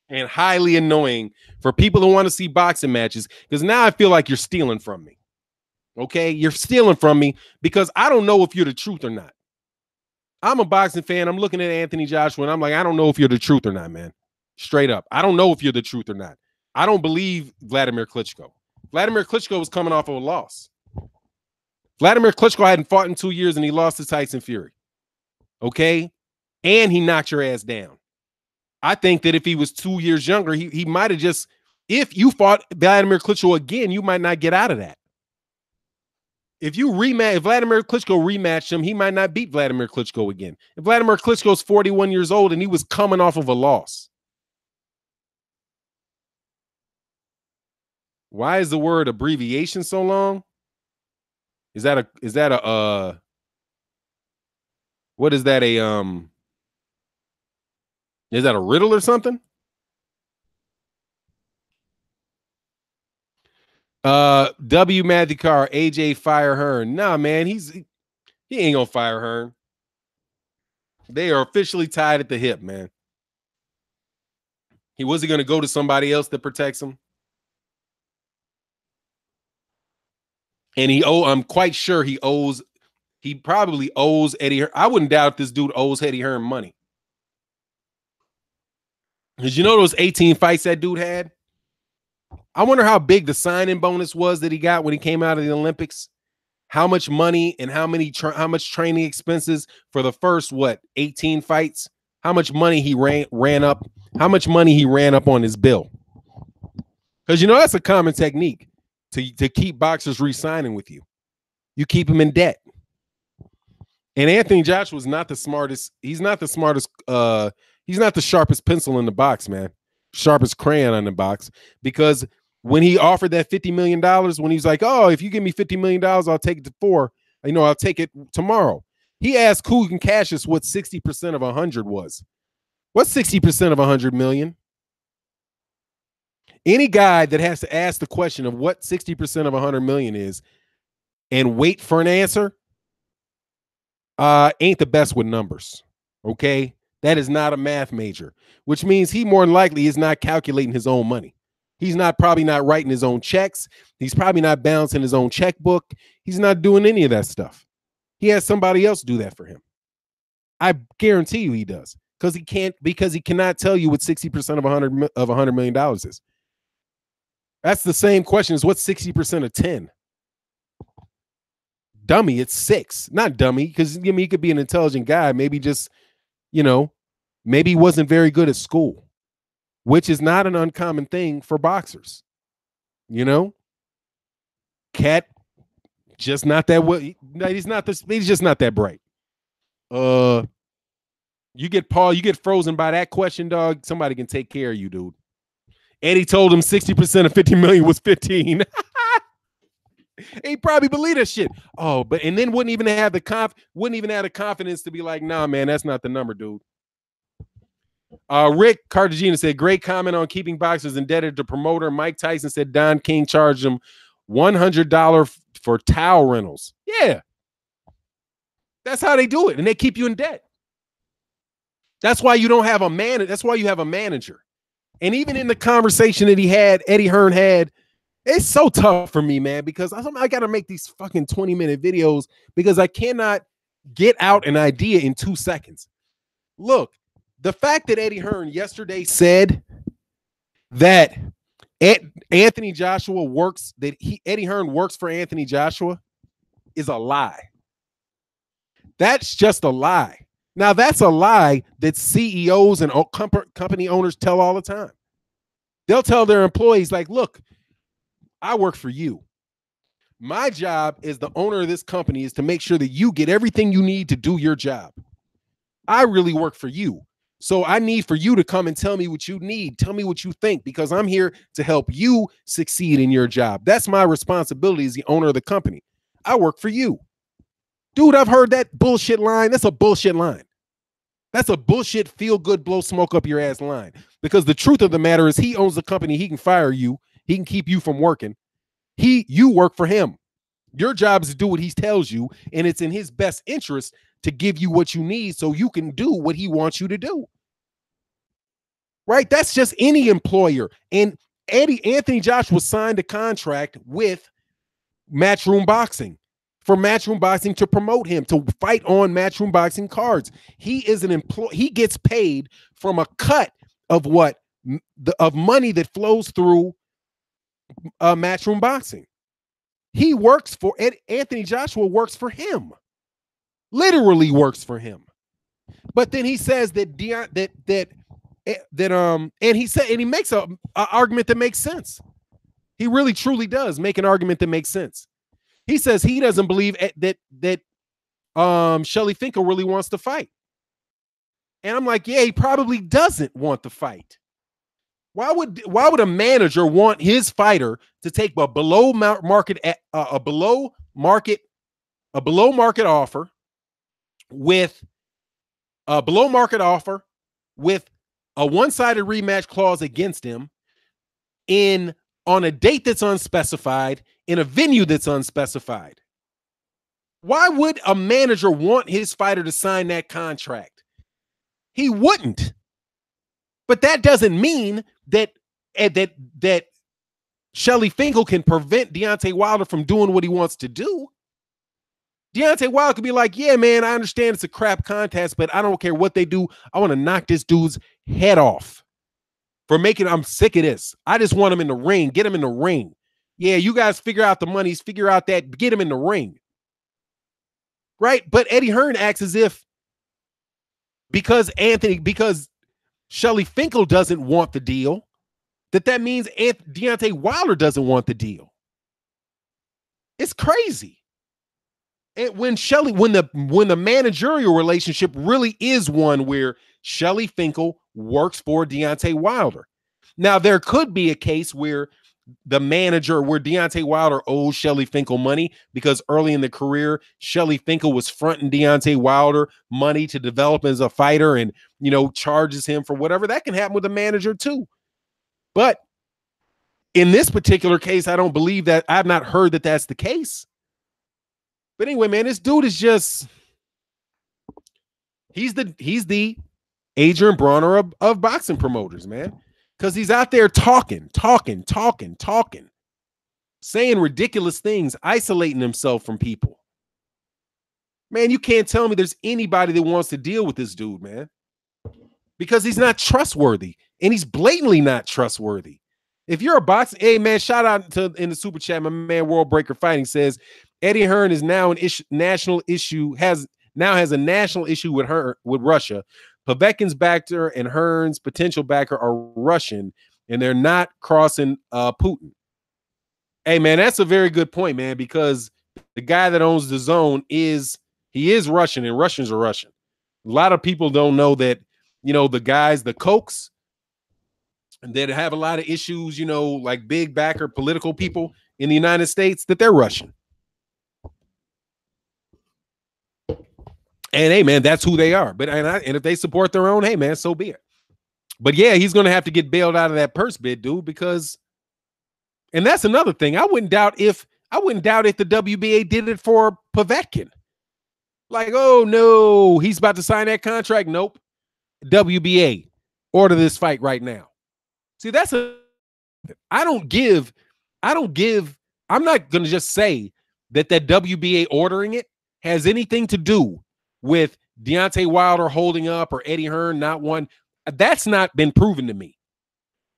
And highly annoying for people who want to see boxing matches, because now I feel like you're stealing from me. Okay, you're stealing from me because I don't know if you're the truth or not. I'm a boxing fan. I'm looking at Anthony Joshua, and I'm like, I don't know if you're the truth or not, man. Straight up. I don't know if you're the truth or not. I don't believe Vladimir Klitschko. Vladimir Klitschko was coming off of a loss. Vladimir Klitschko hadn't fought in 2 years, and he lost to Tyson Fury. Okay? And he knocked your ass down. I think that if he was 2 years younger, he might have just, if you fought Vladimir Klitschko again, you might not get out of that. If Vladimir Klitschko rematched him, he might not beat Vladimir Klitschko again. If Vladimir Klitschko's 41 years old and he was coming off of a loss. Why is the word abbreviation so long? Is that a what is that, is that a riddle or something? W Matthew Carr, AJ fire Hearn. Nah, man, he ain't gonna fire Hearn. They are officially tied at the hip, man. He wasn't gonna go to somebody else that protects him. And I'm quite sure he probably owes Eddie Hearn. I wouldn't doubt this dude owes Eddie Hearn money. Because you know those 18 fights that dude had? I wonder how big the signing bonus was that he got when he came out of the Olympics. How much money and how much training expenses for the first 18 fights? How much money he ran up? How much money he ran up on his bill? Because that's a common technique to keep boxers re-signing with you. You keep them in debt. And Anthony Joshua was not the smartest. He's not the smartest. He's not the sharpest pencil in the box, man. Sharpest crayon on the box. Because when he offered that $50 million, when he's like, oh, if you give me $50 million, I'll take it to 4. I'll take it tomorrow. He asked who can cash us what 60% of 100 was. What's 60% of 100 million? Any guy that has to ask the question of what 60% of 100 million is and wait for an answer ain't the best with numbers. Okay. That is not a math major, which means he more than likely is not calculating his own money. He's probably not writing his own checks. He's probably not balancing his own checkbook. He's not doing any of that stuff. He has somebody else do that for him. I guarantee you he does, because he cannot tell you what 60% of $100 million is. That's the same question as what's 60% of 10. Dummy, it's 6. Not dummy, because he could be an intelligent guy. Maybe just, maybe he wasn't very good at school, which is not an uncommon thing for boxers. Cat, just not that way. He's just not that bright. You get frozen by that question, dog. Somebody can take care of you, dude. Eddie told him 60% of 50 million was 15. He probably believed that shit. Oh, and then wouldn't even have the confidence to be like, nah, man, that's not the number, dude. Rick Cartagena said, great comment on keeping boxers indebted to promoter. Mike Tyson said Don King charged him $100 for towel rentals. Yeah. That's how they do it, and they keep you in debt. That's why you don't have a manager. That's why you have a manager. And even in the conversation that Eddie Hearn had, it's so tough for me, man, because I got to make these fucking 20-minute videos because I cannot get out an idea in 2 seconds. Look, the fact that Eddie Hearn yesterday said that Anthony Joshua Eddie Hearn works for Anthony Joshua is a lie. That's just a lie. Now, that's a lie that CEOs and company owners tell all the time. They'll tell their employees, like, look, I work for you. My job as the owner of this company is to make sure that you get everything you need to do your job. I really work for you. So I need for you to come and tell me what you need. Tell me what you think, because I'm here to help you succeed in your job. That's my responsibility as the owner of the company. I work for you. Dude, I've heard that bullshit line. That's a bullshit line. That's a bullshit feel-good, blow smoke up your ass line. Because the truth of the matter is he owns the company. He can fire you. He can keep you from working. You work for him. Your job is to do what he tells you, and it's in his best interest to give you what you need so you can do what he wants you to do. Right? That's just any employer. And Anthony Joshua signed a contract with Matchroom Boxing for Matchroom Boxing to promote him, to fight on Matchroom Boxing cards. He is an employee. He gets paid from a cut of of money that flows through Matchroom Boxing. He works for Anthony Joshua works for him. Literally works for him. But then he says that he makes an argument that makes sense. He really truly does make an argument that makes sense. He says he doesn't believe that Shelly Finkel really wants to fight. And I'm like, yeah, he probably doesn't want to fight. Why would a manager want his fighter to take a below market offer with a one-sided rematch clause against him on a date that's unspecified in a venue that's unspecified? Why would a manager want his fighter to sign that contract? He wouldn't. But that doesn't mean that Shelly Finkel can prevent Deontay Wilder from doing what he wants to do. Deontay Wilder could be like, yeah, man, I understand it's a crap contest, but I don't care what they do. I want to knock this dude's head off I'm sick of this. I just want him in the ring. Get him in the ring. Yeah, you guys figure out the monies, figure out that, get him in the ring. Right? But Eddie Hearn acts as if because Shelly Finkel doesn't want the deal, that means Deontay Wilder doesn't want the deal. It's crazy. And when the managerial relationship really is one where Shelly Finkel works for Deontay Wilder. Now, there could be a case where Deontay Wilder owes Shelly Finkel money because early in the career, Shelly Finkel was fronting Deontay Wilder money to develop as a fighter and, charges him for whatever. That can happen with a manager too. But in this particular case, I don't believe that. I've not heard that that's the case. But anyway, man, this dude is just he's the Adrien Broner of boxing promoters, man. Because he's out there talking, saying ridiculous things, isolating himself from people. Man, you can't tell me there's anybody that wants to deal with this dude, man. Because he's not trustworthy. And he's blatantly not trustworthy. If you're a boxer, hey man, shout out to in the super chat, my man World Breaker Fighting says Eddie Hearn is now national issue, has a national issue with Russia. Povetkin's backer and Hearn's potential backer are Russian, and they're not crossing Putin. Hey man, that's a very good point, man, because the guy that owns the zone is Russian, and Russians are Russian. A lot of people don't know that, the guys, the Kochs, that have a lot of issues, like big backer political people in the United States, that they're Russian. And hey, man, that's who they are. But and if they support their own, hey, man, so be it. But yeah, he's going to have to get bailed out of that purse bid, dude, because, and that's another thing. I wouldn't doubt if the WBA did it for Povetkin. Like, oh no, he's about to sign that contract. Nope. WBA, order this fight right now. See, I'm not going to just say that WBA ordering it has anything to do with Deontay Wilder holding up or Eddie Hearn not one. That's not been proven to me.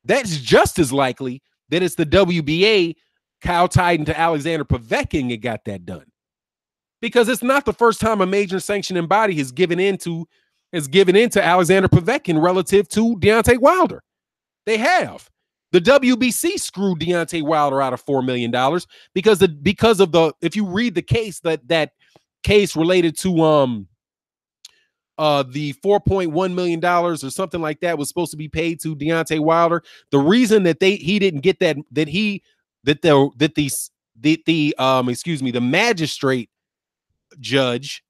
That's just as likely that it's the WBA cow-tied into Alexander Povetkin that got that done. Because it's not the first time a major sanctioning body has given into Alexander Povetkin relative to Deontay Wilder. They have. The WBC screwed Deontay Wilder out of $4 million because of the, if you read the case, that case related to the $4.1 million or something like that was supposed to be paid to Deontay Wilder. The reason that he didn't get that, the magistrate judge,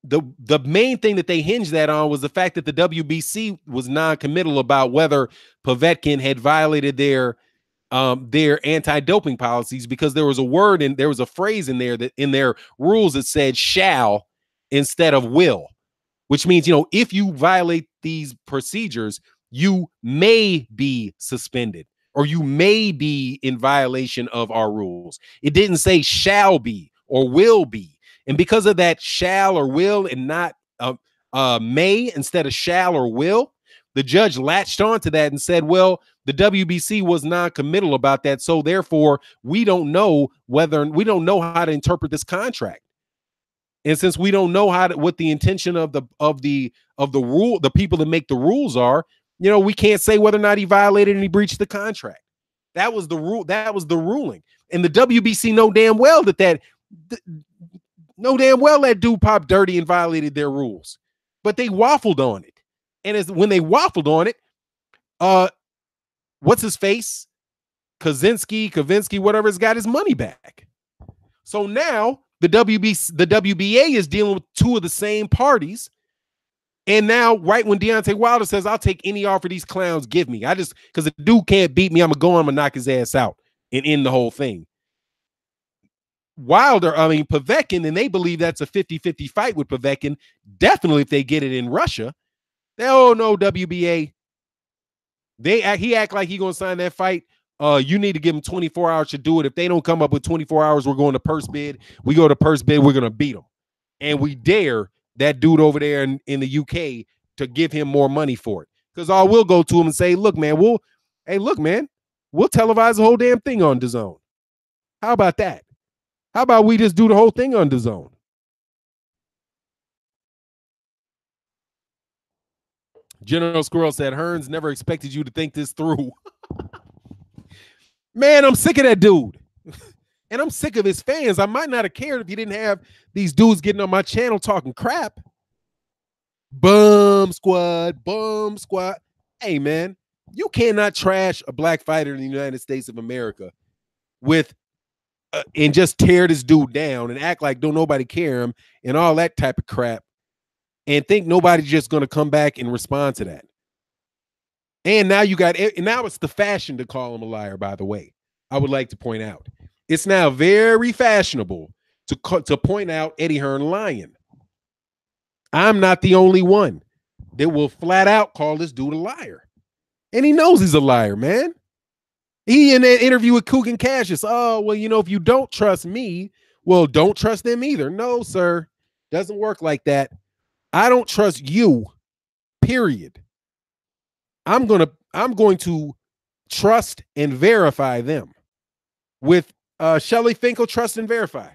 the main thing that they hinged that on was the fact that the WBC was non-committal about whether Povetkin had violated their anti-doping policies, because there was a phrase in there that in their rules that said shall instead of will, which means, if you violate these procedures, you may be suspended or you may be in violation of our rules. It didn't say shall be or will be. And because of that shall or will and not may instead of shall or will, the judge latched onto that and said, well, the WBC was non-committal about that, so therefore we don't know how to interpret this contract. And since we don't know what the intention of the rule, the people that make the rules are, we can't say whether or not he violated and he breached the contract. That was the rule. That was the ruling. And the WBC know damn well that dude popped dirty and violated their rules, but they waffled on it. And when they waffled on it, what's his face? Kavinsky, whatever, has got his money back. So now the WBA is dealing with two of the same parties. And now, right when Deontay Wilder says, I'll take any offer these clowns give me, because the dude can't beat me, I'm going to knock his ass out and end the whole thing. Povetkin, and they believe that's a 50-50 fight with Povetkin. Definitely if they get it in Russia. WBA. He act like he going to sign that fight. You need to give him 24 hours to do it. If they don't come up with 24 hours, we're going to purse bid. We go to purse bid, we're going to beat them. And we dare that dude over there in the UK to give him more money for it. Because we'll go to him and say, look, man, we'll televise the whole damn thing on DAZN. How about that? How about we just do the whole thing on DAZN? General Squirrel said, Hearns never expected you to think this through. Man, I'm sick of that dude. And I'm sick of his fans. I might not have cared if you didn't have these dudes getting on my channel talking crap. Bum squad. Hey, man, you cannot trash a black fighter in the United States of America and just tear this dude down and act like don't nobody care him and all that type of crap and think nobody's just going to come back and respond to that. And now now it's the fashion to call him a liar, by the way. I would like to point out It's now very fashionable to point out Eddie Hearn lying. I'm not the only one that will flat out call this dude a liar. And he knows he's a liar, man. He in that interview with Coogan Cassius. Oh, well, if you don't trust me, well, don't trust them either. No, sir. Doesn't work like that. I don't trust you, period. I'm going to trust and verify them with Shelly Finkel, trust and verify.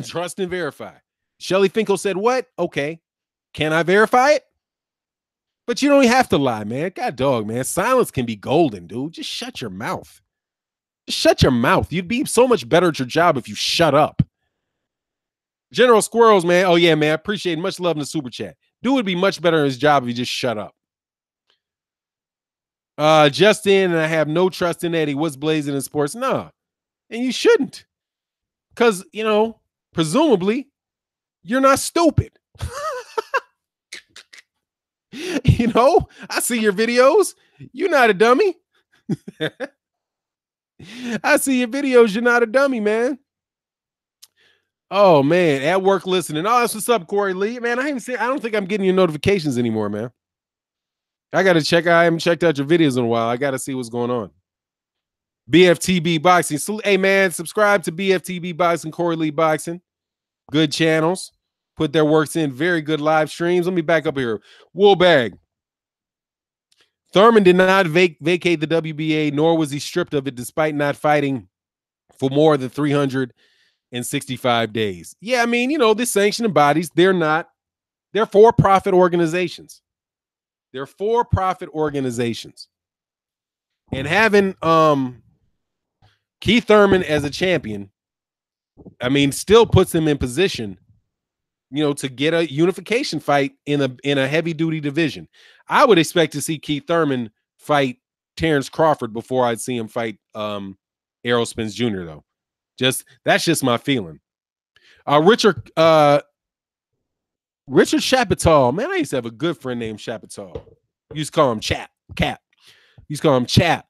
Trust and verify. Shelly Finkel said, what? Okay. Can I verify it? But you don't have to lie, man. God dog, man. Silence can be golden, dude. Just shut your mouth. Just shut your mouth. You'd be so much better at your job if you shut up. General Squirrels, man. Oh, yeah, man. I appreciate it. Much love in the super chat. Dude would be much better at his job if he just shut up. Just in, and I have no trust in Eddie. What's blazing in sports? Nah. And you shouldn't. Because, presumably, you're not stupid. I see your videos. You're not a dummy. I see your videos. You're not a dummy, man. Oh, man. At work listening. Oh, that's what's up, Corey Lee. Man, I don't think I'm getting your notifications anymore, man. I got to check. I haven't checked out your videos in a while. I got to see what's going on. BFTB Boxing. So, hey, man, subscribe to BFTB Boxing, Corey Lee Boxing. Good channels. Put their works in. Very good live streams. Let me back up here. Woolbag. Thurman did not vacate the WBA, nor was he stripped of it, despite not fighting for more than 365 days. Yeah, I mean, the sanctioning bodies, they're for-profit organizations. They're for-profit organizations. And having Keith Thurman as a champion, I mean, still puts him in position, to get a unification fight in a heavy-duty division. I would expect to see Keith Thurman fight Terrence Crawford before I'd see him fight Errol Spence Jr., though. That's just my feeling. Richard Chapital. Man, I used to have a good friend named Chapital. You used to call him Cap. You used to call him Chap.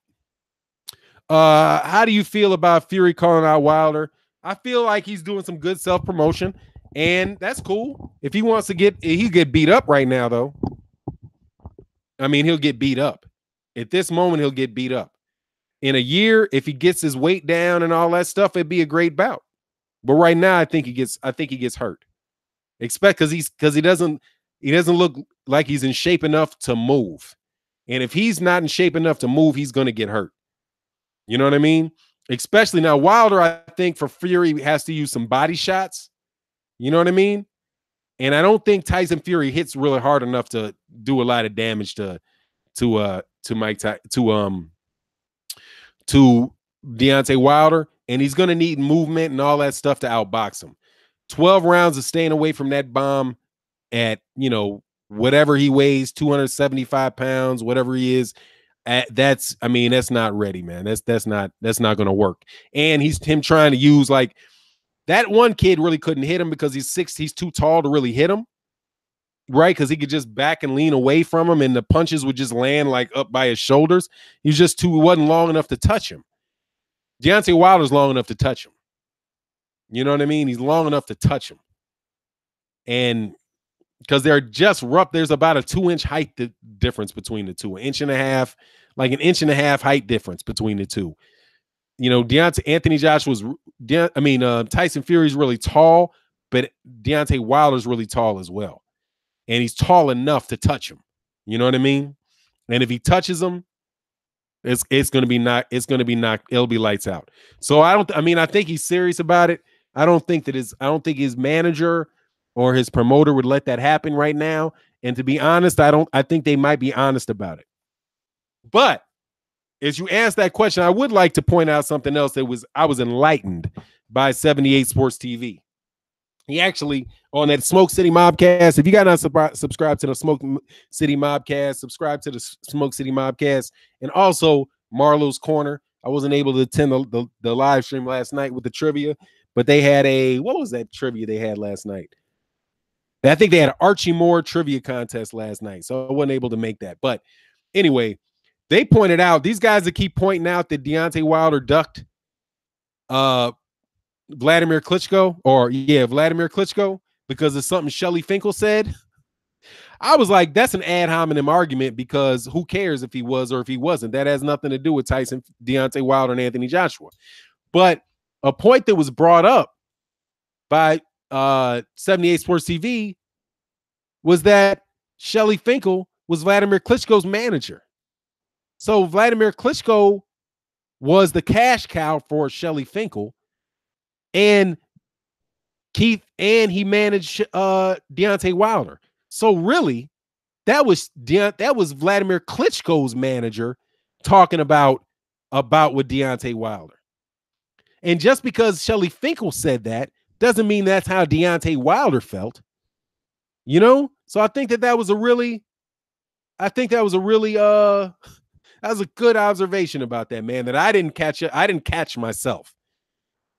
How do you feel about Fury calling out Wilder? I feel like he's doing some good self-promotion, and that's cool. If he wants to he'll get beat up right now, though. I mean, he'll get beat up. At this moment, he'll get beat up. In a year, if he gets his weight down and all that stuff, it'd be a great bout. But right now, I think he gets hurt. Because he doesn't look like he's in shape enough to move. And if he's not in shape enough to move, he's going to get hurt. You know what I mean? Especially now, Wilder, I think for Fury has to use some body shots. You know what I mean? And I don't think Tyson Fury hits really hard enough to do a lot of damage to Deontay Wilder, and he's going to need movement and all that stuff to outbox him. 12 rounds of staying away from that bomb at, whatever he weighs, 275 pounds, whatever he is. That's not ready, man. That's not going to work. And him trying to use that one kid really couldn't hit him because he's too tall to really hit him. Right? Because he could just back and lean away from him and the punches would just land up by his shoulders. He wasn't long enough to touch him. Deontay Wilder's long enough to touch him. You know what I mean? He's long enough to touch him. And because they're just rough, there's about a 2-inch height difference between the two, an inch and a half height difference between the two. Tyson Fury's really tall, but Deontay Wilder's really tall as well. And he's tall enough to touch him. You know what I mean? And if he touches him, it'll be lights out. So I think he's serious about it. I don't think his manager or his promoter would let that happen right now. And to be honest, I think they might be honest about it. But as you asked that question, I would like to point out something else I was enlightened by 78 Sports TV. He actually, on that Smoke City Mobcast, if you got not subscribed to the Smoke City Mobcast, subscribe to the Smoke City Mobcast, and also Marlowe's Corner. I wasn't able to attend the live stream last night with the trivia, but they had what was that trivia they had last night? I think they had an Archie Moore trivia contest last night, so I wasn't able to make that. But anyway, they pointed out, these guys that keep pointing out that Deontay Wilder ducked Vladimir Klitschko, Vladimir Klitschko, because of something Shelly Finkel said. I was like, that's an ad hominem argument because who cares if he was or if he wasn't? That has nothing to do with Tyson, Deontay Wilder, and Anthony Joshua. But a point that was brought up by 78 Sports TV was that Shelly Finkel was Vladimir Klitschko's manager. So Vladimir Klitschko was the cash cow for Shelly Finkel, and he managed Deontay Wilder. So really, that was Vladimir Klitschko's manager talking about with Deontay Wilder. And just because Shelly Finkel said that doesn't mean that's how Deontay Wilder felt. So I think that was a really that was a good observation about that, man, that I didn't catch myself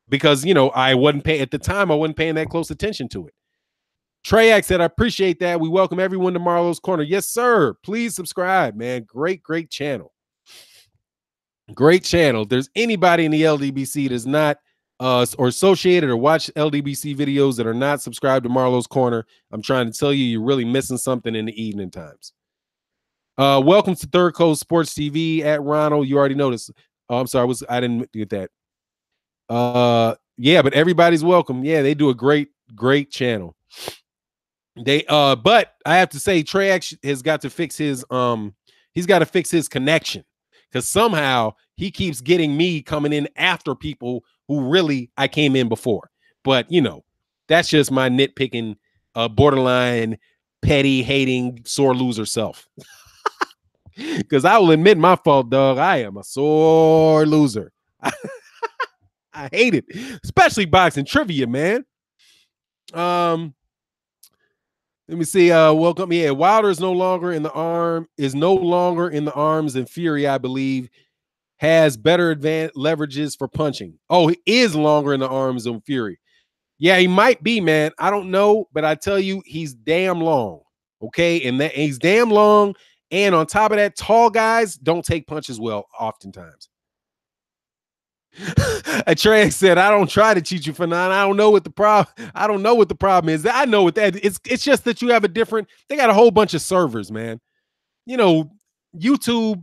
because, I wasn't paying at the time. I wasn't paying that close attention to it. Treyak said, I appreciate that. We welcome everyone to Marlo's Corner. Yes, sir. Please subscribe, man. Great channel. Great channel. If there's anybody in the LDBC that's not or associated or watch LDBC videos that are not subscribed to Marlo's Corner, I'm trying to tell you, you're really missing something in the evening times. Welcome to Third Coast Sports TV at Ronald. You already noticed. Oh, I'm sorry. I didn't get that. Yeah, but everybody's welcome. Yeah, they do a great channel. But I have to say, Trey has got to fix his he's got to fix his connection, because somehow he keeps getting me coming in after people who really I came in before. But that's just my nitpicking, borderline petty hating sore loser self. Because I will admit my fault, dog. I am a sore loser. I hate it, especially boxing trivia, man. Let me see. Welcome. Yeah, Wilder is no longer in the arms than Fury, I believe. Has better leverages for punching. Oh, he is longer in the arms than Fury. Yeah, he might be, man. I don't know, but I tell you, he's damn long. Okay, and he's damn long. And on top of that, tall guys don't take punches well, oftentimes. Trey said, I don't try to cheat you for none. I don't know what the problem is. I know what that is. It's just that you have they got a whole bunch of servers, man. YouTube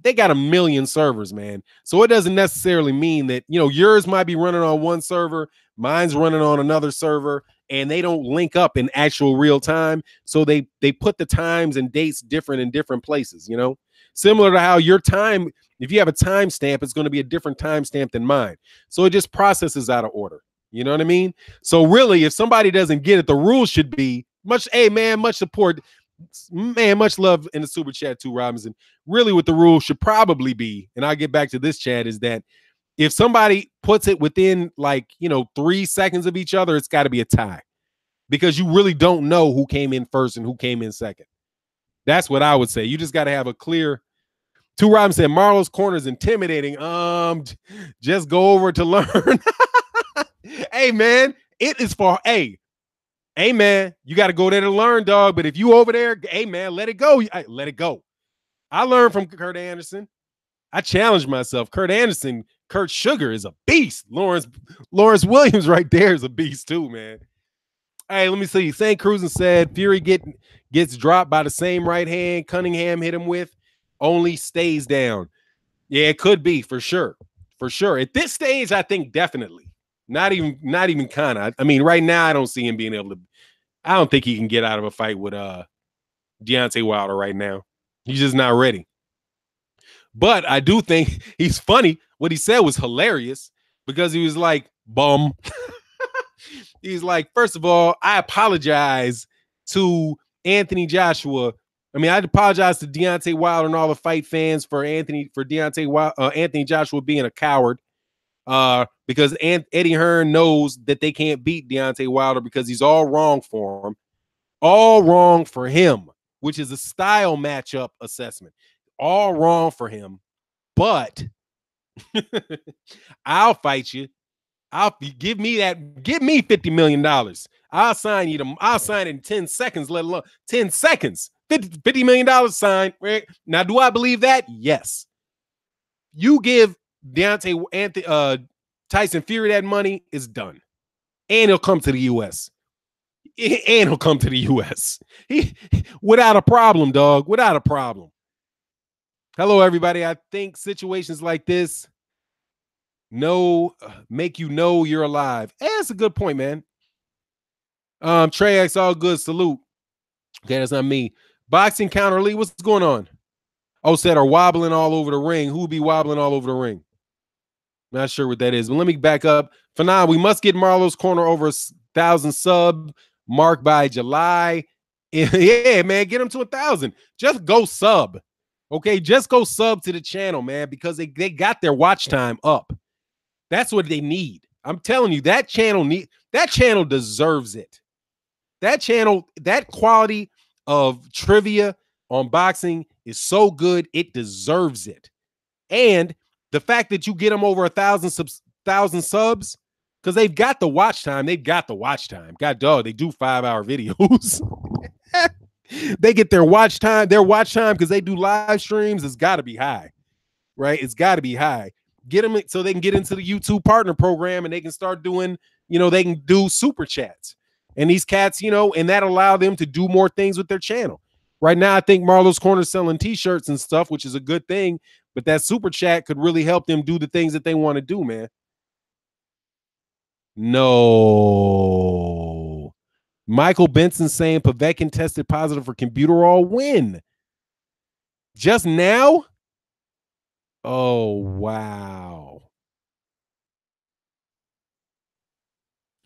they got 1 million servers, man. So it doesn't necessarily mean that, yours might be running on one server, mine's running on another server, and they don't link up in actual real time. So they put the times and dates different in different places, similar to how your time, if you have a timestamp, it's going to be a different timestamp than mine. So it just processes out of order. You know what I mean? So really, if somebody doesn't get it, the rule should be much support, man, much love in the super chat too, Robinson. Really what the rule should probably be, and I'll get back to this chat, is that if somebody puts it within 3 seconds of each other, it's got to be a tie, because you really don't know who came in first and who came in second. That's what I would say. You just got to have a clear. Two Robinson said Marlo's Corner is intimidating. Just go over to learn. Hey, man, it is for Hey, man, you got to go there to learn, dog. But if you over there, hey, man, let it go. Let it go. I learned from Kurt Anderson. I challenged myself. Kurt Sugar is a beast. Lawrence Williams right there is a beast too, man. Hey, let me see. St. Cruising said Fury gets dropped by the same right hand Cunningham hit him with, only stays down. Yeah, it could be for sure. For sure. At this stage, I think definitely. Not even kind of. I mean, right now, I don't see him being able to. I don't think he can get out of a fight with Deontay Wilder right now. He's just not ready. But I do think he's funny. What he said was hilarious, because he was like, bum. He's like, first of all, I apologize to Anthony Joshua. I mean, I apologize to Deontay Wilder and all the fight fans for Anthony Joshua being a coward. Because Eddie Hearn knows that they can't beat Deontay Wilder because he's all wrong for him. All wrong for him, which is a style matchup assessment. All wrong for him, but I'll fight you. Give me $50 million. I'll sign it in 10 seconds, let alone 10 seconds. $50 million signed. Right? Now, do I believe that? Yes. You give Deontay Tyson Fury that money is done. And he'll come to the U.S. And he'll come to the U.S. Without a problem, dog. Without a problem. Hello, everybody. I think situations like this make you know you're alive. Hey, that's a good point, man. Trey X, all good. Salute. Okay, that's not me. Boxing Counter Lee, what's going on? Oh, said are wobbling all over the ring. Who be wobbling all over the ring? Not sure what that is, but let me back up. For now, we must get Marlo's Corner over 1,000 sub mark by July. Yeah, man, get him to 1,000. Just go sub. Okay, just go sub to the channel, man, because they got their watch time up. That's what they need. I'm telling you, that channel deserves it. That channel, that quality of trivia on boxing is so good, it deserves it. And the fact that you get them over 1,000 subs, because they've got the watch time. They've got the watch time. God dog, they do 5-hour videos. They get their watch time. Their watch time, because they do live streams, it's got to be high, right? It's got to be high. Get them so they can get into the YouTube partner program and they can start doing, they can do super chats. And these cats, and that allow them to do more things with their channel. Right now, I think Marlo's Corner is selling t-shirts and stuff, which is a good thing. But that super chat could really help them do the things that they want to do, man. No. Michael Benson saying Povetkin tested positive for Computerall. When? Just now? Oh, wow.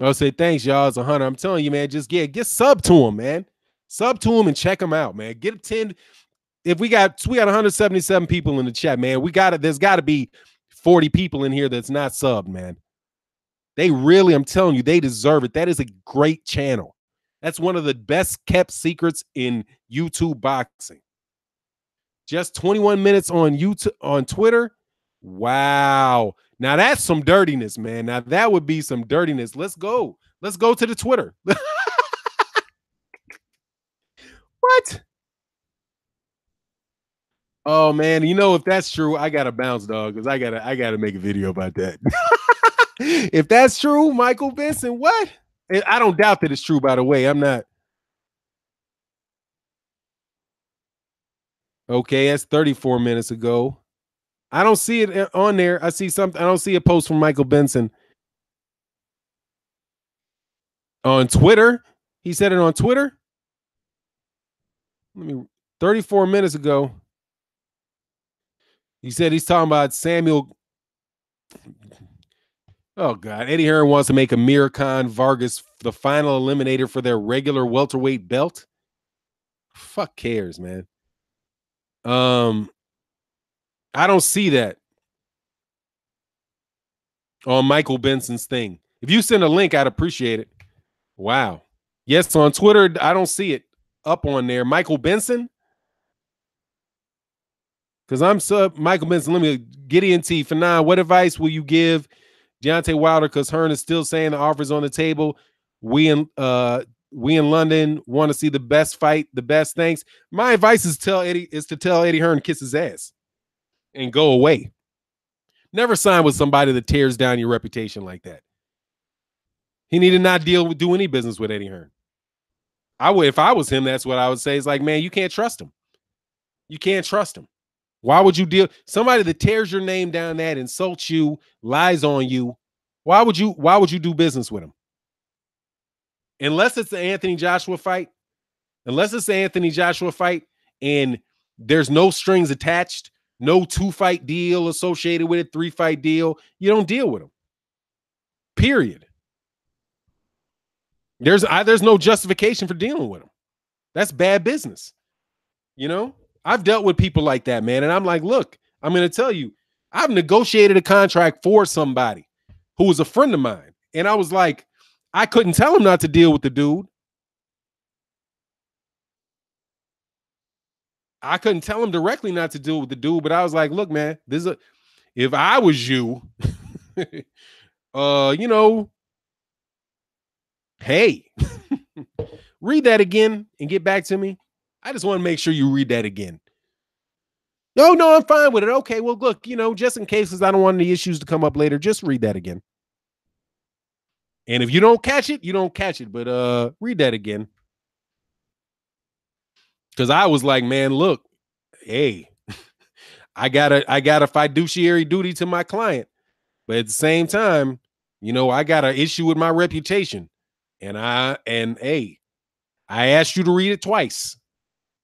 I'll say thanks, y'all. It's 100. I'm telling you, man, just get sub to him, man. Sub to him and check him out, man. Get 10. If we got 177 people in the chat, man, there's got to be 40 people in here that's not subbed, man. They really, I'm telling you, they deserve it. That is a great channel. That's one of the best kept secrets in YouTube boxing. Just 21 minutes on YouTube, on Twitter. Wow. Now that's some dirtiness, man. Now that would be some dirtiness. Let's go. Let's go to the Twitter. What? Oh man, if that's true, I gotta bounce, dog, because I gotta make a video about that. If that's true, Michael Benson, what? I don't doubt that it's true, by the way. I'm not. Okay, that's 34 minutes ago. I don't see it on there. I see something. I don't see a post from Michael Benson on Twitter. He said it on Twitter. 34 minutes ago. He said he's talking about Samuel. Oh, God. Eddie Hearn wants to make Amir Khan Vargas the final eliminator for their regular welterweight belt. Fuck cares, man. I don't see that on Michael Benson's thing. If you send a link, I'd appreciate it. Wow. Yes, on Twitter, I don't see it up on there. Michael Benson? Because I'm sub Michael Benson. Let me Gideon T. For now, what advice will you give Deontay Wilder? Because Hearn is still saying the offer's on the table. We in London want to see the best fight, the best things. My advice is to tell Eddie Hearn kiss his ass and go away. Never sign with somebody that tears down your reputation like that. He need to not do any business with Eddie Hearn. If I was him, that's what I would say. It's like, man, you can't trust him. You can't trust him. Why would you deal somebody that tears your name down, that insults you, lies on you? Why would you do business with him? Unless it's the Anthony Joshua fight. Unless it's the Anthony Joshua fight and there's no strings attached, no 2-fight deal associated with it, 3-fight deal, you don't deal with him. Period. There's no justification for dealing with him. That's bad business. I've dealt with people like that, man. And I'm like, look, I'm going to tell you, I've negotiated a contract for somebody who was a friend of mine. And I was like, I couldn't tell him not to deal with the dude. I couldn't tell him directly not to deal with the dude, but I was like, look, man, if I was you, hey, read that again and get back to me. I just want to make sure you read that again. No, I'm fine with it. Okay, well, look, just in case I don't want any issues to come up later, just read that again. And if you don't catch it, you don't catch it. But read that again. Because I was like, man, look, hey, I got a fiduciary duty to my client. But at the same time, I got an issue with my reputation. And hey, I asked you to read it twice.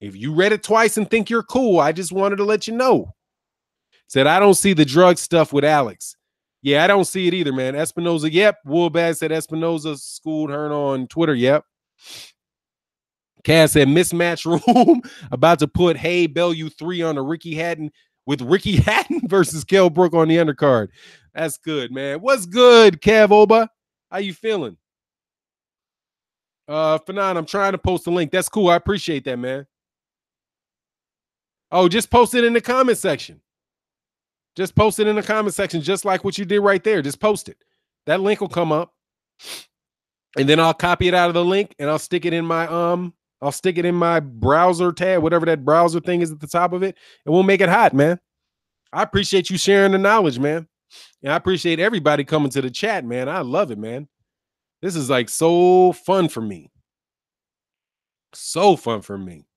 If you read it twice and think you're cool, I just wanted to let you know. Said, I don't see the drug stuff with Alex. Yeah, I don't see it either, man. Espinoza, yep. Woolbag said Espinoza schooled Hearn on Twitter, yep. Cass said, mismatch room, about to put Hey Bellew 3 on a Ricky Hatton with Ricky Hatton versus Kell Brook on the undercard. That's good, man. What's good, Kev Oba? How you feeling? Fanon, I'm trying to post a link. That's cool. I appreciate that, man. Oh, just post it in the comment section. Just post it in the comment section, just like what you did right there. Just post it. That link will come up. And then I'll copy it out of the link and I'll stick it in my browser tab, whatever that browser thing is at the top of it, and we'll make it hot, man. I appreciate you sharing the knowledge, man. And I appreciate everybody coming to the chat, man. I love it, man. This is like so fun for me. So fun for me.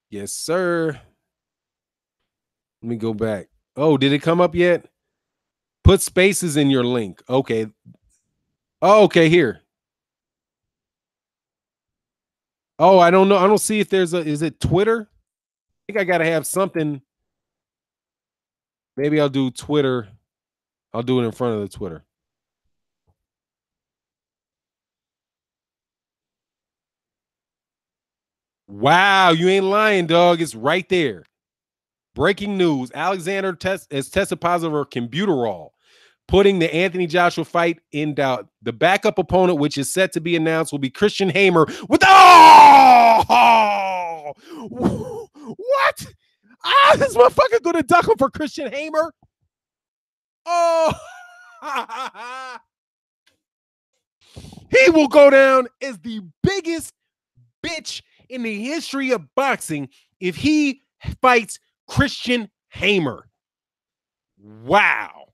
Yes, sir. Let me go back. Oh, did it come up yet? Put spaces in your link. Okay. Oh, okay, here. Oh, I don't know. I don't see if there's is it Twitter? I think I got to have something. Maybe I'll do Twitter. I'll do it in front of the Twitter. Wow, you ain't lying, dog. It's right there. Breaking news. Alexander is tested positive for Clenbuterol, putting the Anthony Joshua fight in doubt. The backup opponent, which is set to be announced, will be Christian Hamer with what? This motherfucker gonna duck him for Christian Hamer? Oh, he will go down as the biggest bitch in the history of boxing if he fights Christian Hamer. Wow.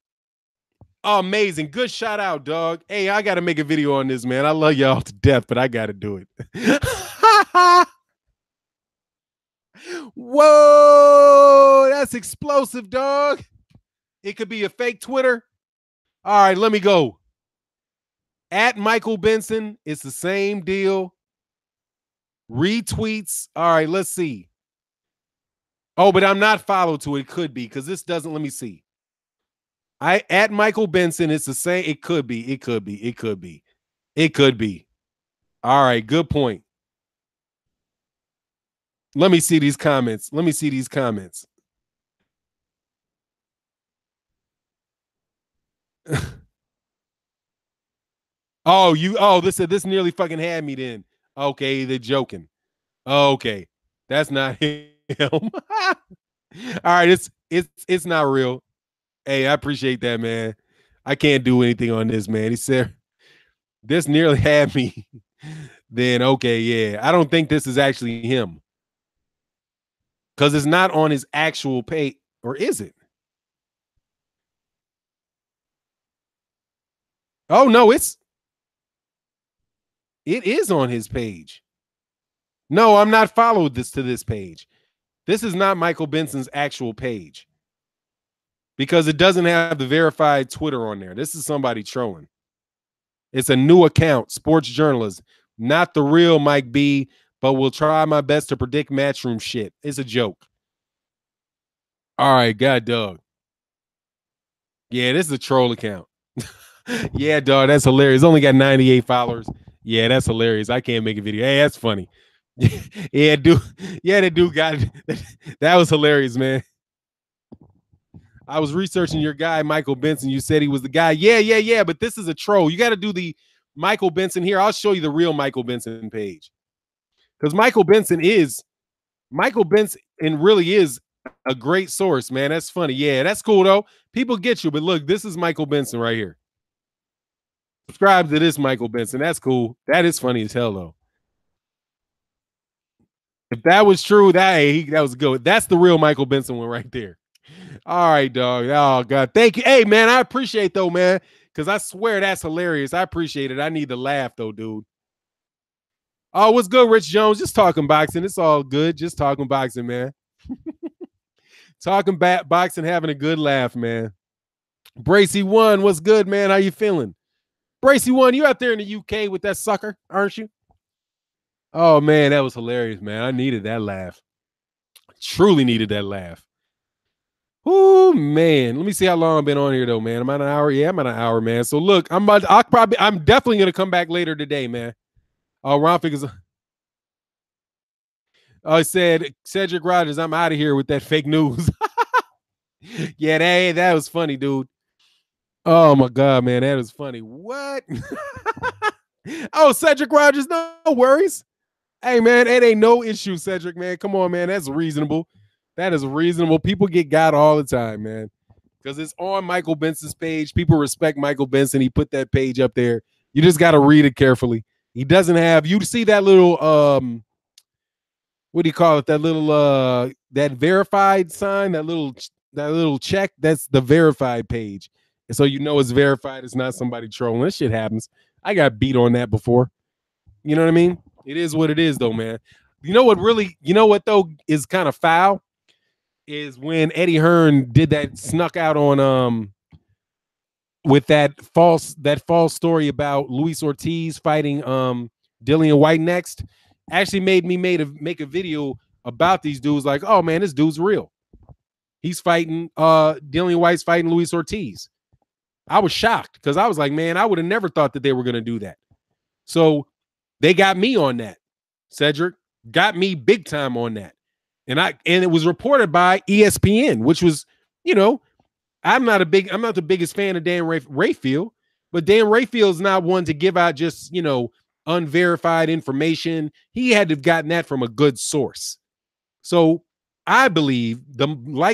Amazing. Good shout out, dog. Hey, I got to make a video on this, man. I love y'all to death, but I got to do it. Whoa, that's explosive, dog. It could be a fake Twitter. All right, let me go. At Michael Benson, it's the same deal. Retweets. All right, let's see. Oh, but I'm not followed to it. It could be because this doesn't. Let me see. At Michael Benson, it's the same. It could be. It could be. It could be. It could be. All right, good point. Let me see these comments. Let me see these comments. This nearly fucking had me then. Okay, they're joking. Okay. That's not him. All right, it's not real. Hey, I appreciate that, man. I can't do anything on this, man. He said this nearly had me. Then okay, yeah. I don't think this is actually him. Because it's not on his actual page, or is it? Oh no, it is on his page. No, I'm not followed to this page. This is not Michael Benson's actual page. Because it doesn't have the verified Twitter on there. This is somebody trolling. It's a new account, sports journalist. Not the real Mike B, but will try my best to predict matchroom shit. It's a joke. All right, God, dog. Yeah, this is a troll account. Yeah, dog, that's hilarious. Only got 98 followers. Yeah, that's hilarious. I can't make a video. Hey, that's funny. Yeah, dude. Yeah, that dude got that was hilarious, man. I was researching your guy, Michael Benson. You said he was the guy. Yeah. But this is a troll. You got to do the Michael Benson here. I'll show you the real Michael Benson page. Because Michael Benson really is a great source, man. That's funny. Yeah, that's cool, though. People get you. But look, this is Michael Benson right here. Subscribe to this Michael Benson. That's cool. That is funny as hell, though. If that was true, that was good. That's the real Michael Benson one right there. All right, dog. Oh God, thank you. Hey, man, I appreciate though, man, because I swear that's hilarious. I appreciate it. I need to laugh though, dude. Oh, what's good, Rich Jones? Just talking boxing. It's all good. Just talking boxing, man. Talking boxing, having a good laugh, man. Bracy One, what's good, man? How you feeling? Bracy One, you out there in the UK with that sucker, aren't you? Oh man, that was hilarious, man. I needed that laugh. Truly needed that laugh. Oh man, let me see how long I've been on here though, man. I'm at an hour. Yeah, I'm at an hour, man. So look, I'm definitely gonna come back later today, man. Ron figures. I said Cedric Rogers, I'm out of here with that fake news. Yeah, that was funny, dude. Oh my god, man, that was funny. What? Oh, Cedric Rogers, no worries. Hey, man, it ain't no issue, Cedric, man. Come on, man. That's reasonable. That is reasonable. People get got all the time, man. Because it's on Michael Benson's page. People respect Michael Benson. He put that page up there. You just got to read it carefully. He doesn't have, you see that little, what do you call it? That little, that verified sign, that little check. That's the verified page. And so you know it's verified. It's not somebody trolling. This shit happens. I got beat on that before. You know what I mean? It is what it is, though, man. You know what, though, is kind of foul? Is when Eddie Hearn did that, snuck out on with that false story about Luis Ortiz fighting Dillian White next. Actually made me make a video about these dudes, like, oh man, this dude's real. He's fighting Dillian White's fighting Luis Ortiz. I was shocked because I was like, man, I would have never thought that they were gonna do that. So they got me on that. Cedric got me big time on that. And it was reported by ESPN, which was, you know, I'm not the biggest fan of Dan Rayfield, but Dan Rayfield's not one to give out just, you know, unverified information. He had to have gotten that from a good source. So I believe the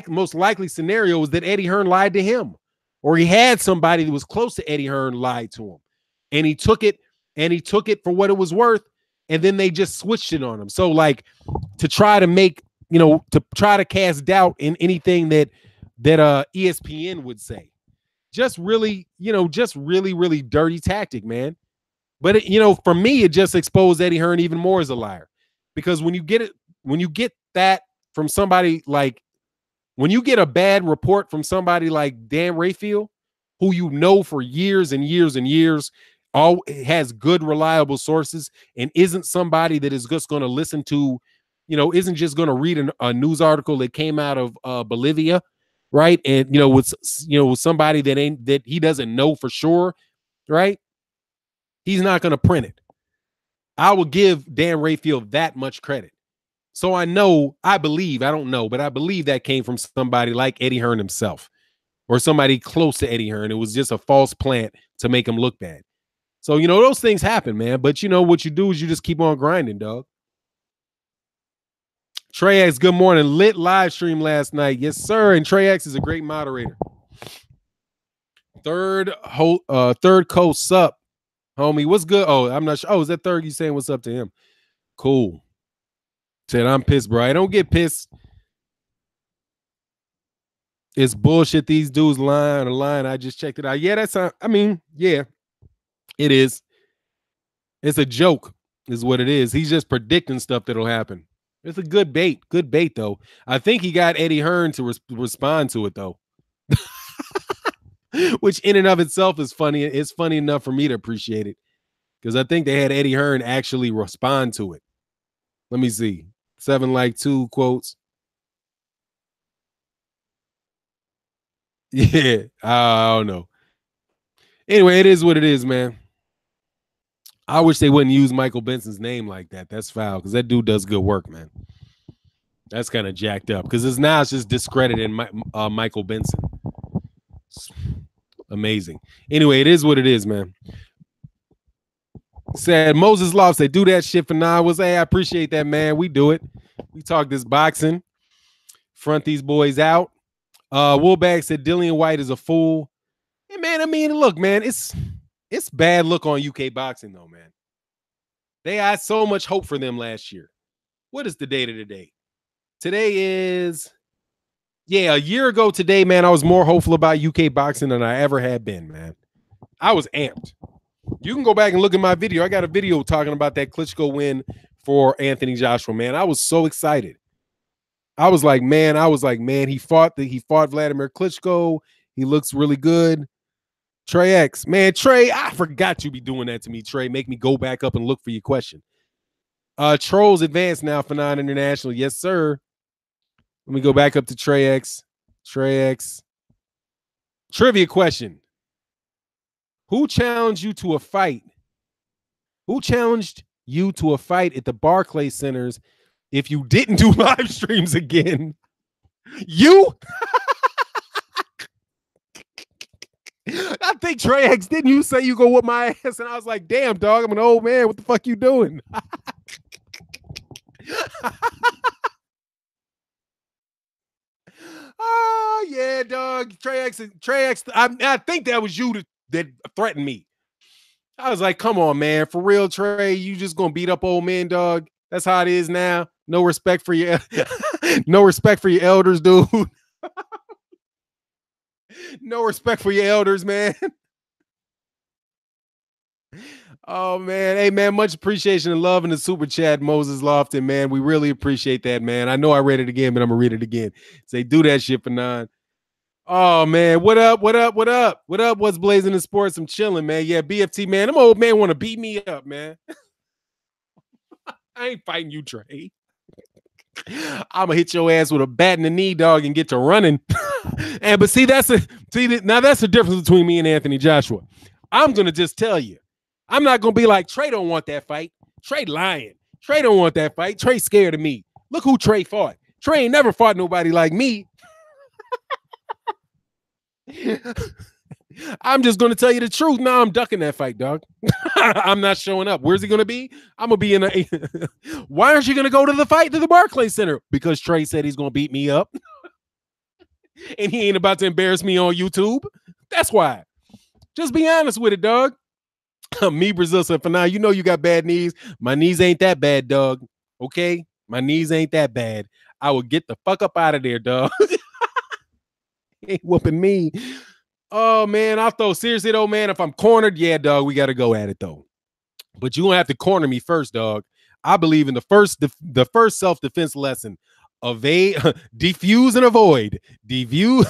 most likely scenario is that Eddie Hearn lied to him, or he had somebody that was close to Eddie Hearn lied to him, and he took it for what it was worth, and then they just switched it on him. So like to try to make, you know, to try to cast doubt in anything that ESPN would say. Just really, you know, just really, really dirty tactic, man. But it, you know, for me, it just exposed Eddie Hearn even more as a liar. Because when you get that from somebody like, when you get a bad report from somebody like Dan Rayfield, who you know for years and years and years, all has good, reliable sources, and isn't somebody that is just going to listen to, you know, isn't just going to read a news article that came out of Bolivia, right? And with somebody that he doesn't know for sure, right? He's not going to print it. I will give Dan Rayfield that much credit. So I don't know, but I believe that came from somebody like Eddie Hearn himself, or somebody close to Eddie Hearn. It was just a false plant to make him look bad. So, you know, those things happen, man. But you know what you do is you just keep on grinding, dog. Trey X, good morning. Lit live stream last night. Yes, sir. And Trey X is a great moderator. Third Coast sup, homie. What's good? Oh, I'm not sure. Oh, is that Third? You saying what's up to him? Cool. Said I'm pissed, bro. I don't get pissed. It's bullshit. These dudes lying on the line. I just checked it out. Yeah, yeah, it is. It's a joke, is what it is. He's just predicting stuff that'll happen. It's a good bait. Good bait, though. I think he got Eddie Hearn to respond to it, though. Which in and of itself is funny. It's funny enough for me to appreciate it. Because I think they had Eddie Hearn actually respond to it. Let me see. 2 quotes. Yeah. I don't know. Anyway, it is what it is, man. I wish they wouldn't use Michael Benson's name like that. That's foul because that dude does good work, man. That's kind of jacked up because it's just discrediting Michael Benson. It's amazing. Anyway, it is what it is, man. Said Moses Loft said, do that shit for now. Hey, I appreciate that, man. We do it. We talk this boxing. Front these boys out. Woolbag said Dillian White is a fool. Hey, man, I mean, look, man, it's bad look on UK boxing, though, man. They had so much hope for them last year. What is the date of today? Today is Yeah, a year ago today, man, I was more hopeful about UK boxing than I ever had been, man. I was amped. You can go back and look at my video. I got a video talking about that Klitschko win for Anthony Joshua, man. I was so excited. I was like, man, he fought Vladimir Klitschko. He looks really good. Trey X, man, Trey, I forgot you be doing that to me, Trey. Make me go back up and look for your question. Trolls advanced now for non-international. Yes, sir. Let me go back up to Trey X. Trey X. Trivia question. Who challenged you to a fight? Who challenged you to a fight at the Barclays Centers if you didn't do live streams again? You? I think Trey X, didn't you say you go whoop my ass? And I was like, damn, dog, I'm an old man. What the fuck you doing? Oh, yeah, dog. Trey X, I think that was you that threatened me. I was like, come on, man. For real, Trey, you just gonna beat up old men, dog. That's how it is now. No respect for your no respect for your elders, dude. No respect for your elders, man. Oh, man. Hey, man, much appreciation and love in the super chat, Moses Lofton, man. We really appreciate that, man. I know I read it again, but I'm going to read it again. Say, do that shit for nine. Oh, man. What up? What up? What up? What up? What's blazing in sports? I'm chilling, man. Yeah, BFT, man. Them old man want to beat me up, man. I ain't fighting you, Trey. I'm going to hit your ass with a bat in the knee, dog, and get to running. But see, that's the difference between me and Anthony Joshua. I'm going to just tell you. I'm not going to be like, Trey don't want that fight. Trey lying. Trey don't want that fight. Trey scared of me. Look who Trey fought. Trey ain't never fought nobody like me. I'm just going to tell you the truth. Now I'm ducking that fight, dog. I'm not showing up. Where's he going to be? I'm going to be in a... Why aren't you going to go to the fight to the Barclays Center? Because Trey said he's going to beat me up. And he ain't about to embarrass me on YouTube. That's why. Just be honest with it, dog. Me, Brazil said, for now, you know you got bad knees. My knees ain't that bad, dog. Okay? My knees ain't that bad. I will get the fuck up out of there, dog. Ain't whooping me. Oh, man, I'll throw. Seriously, though, man, if I'm cornered, yeah, dog, we got to go at it, though. But you don't have to corner me first, dog. I believe in the first self-defense lesson. Defuse and avoid. Defuse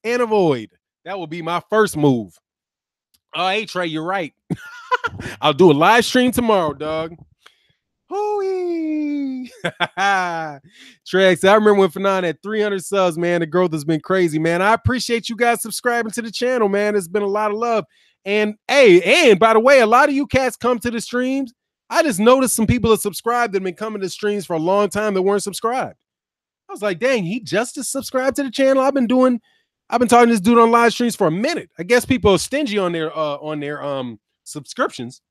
and avoid. That will be my first move. Oh, hey, Trey, you're right. I'll do a live stream tomorrow, dog. Hooey. Trey, I remember when Fanon had 300 subs, man. The growth has been crazy, man. I appreciate you guys subscribing to the channel, man. It's been a lot of love. And, hey, by the way, a lot of you cats come to the streams. I just noticed some people that subscribed that have been coming to streams for a long time that weren't subscribed. I was like, dang, he just subscribed to the channel. I've been talking to this dude on live streams for a minute. I guess people are stingy on their subscriptions.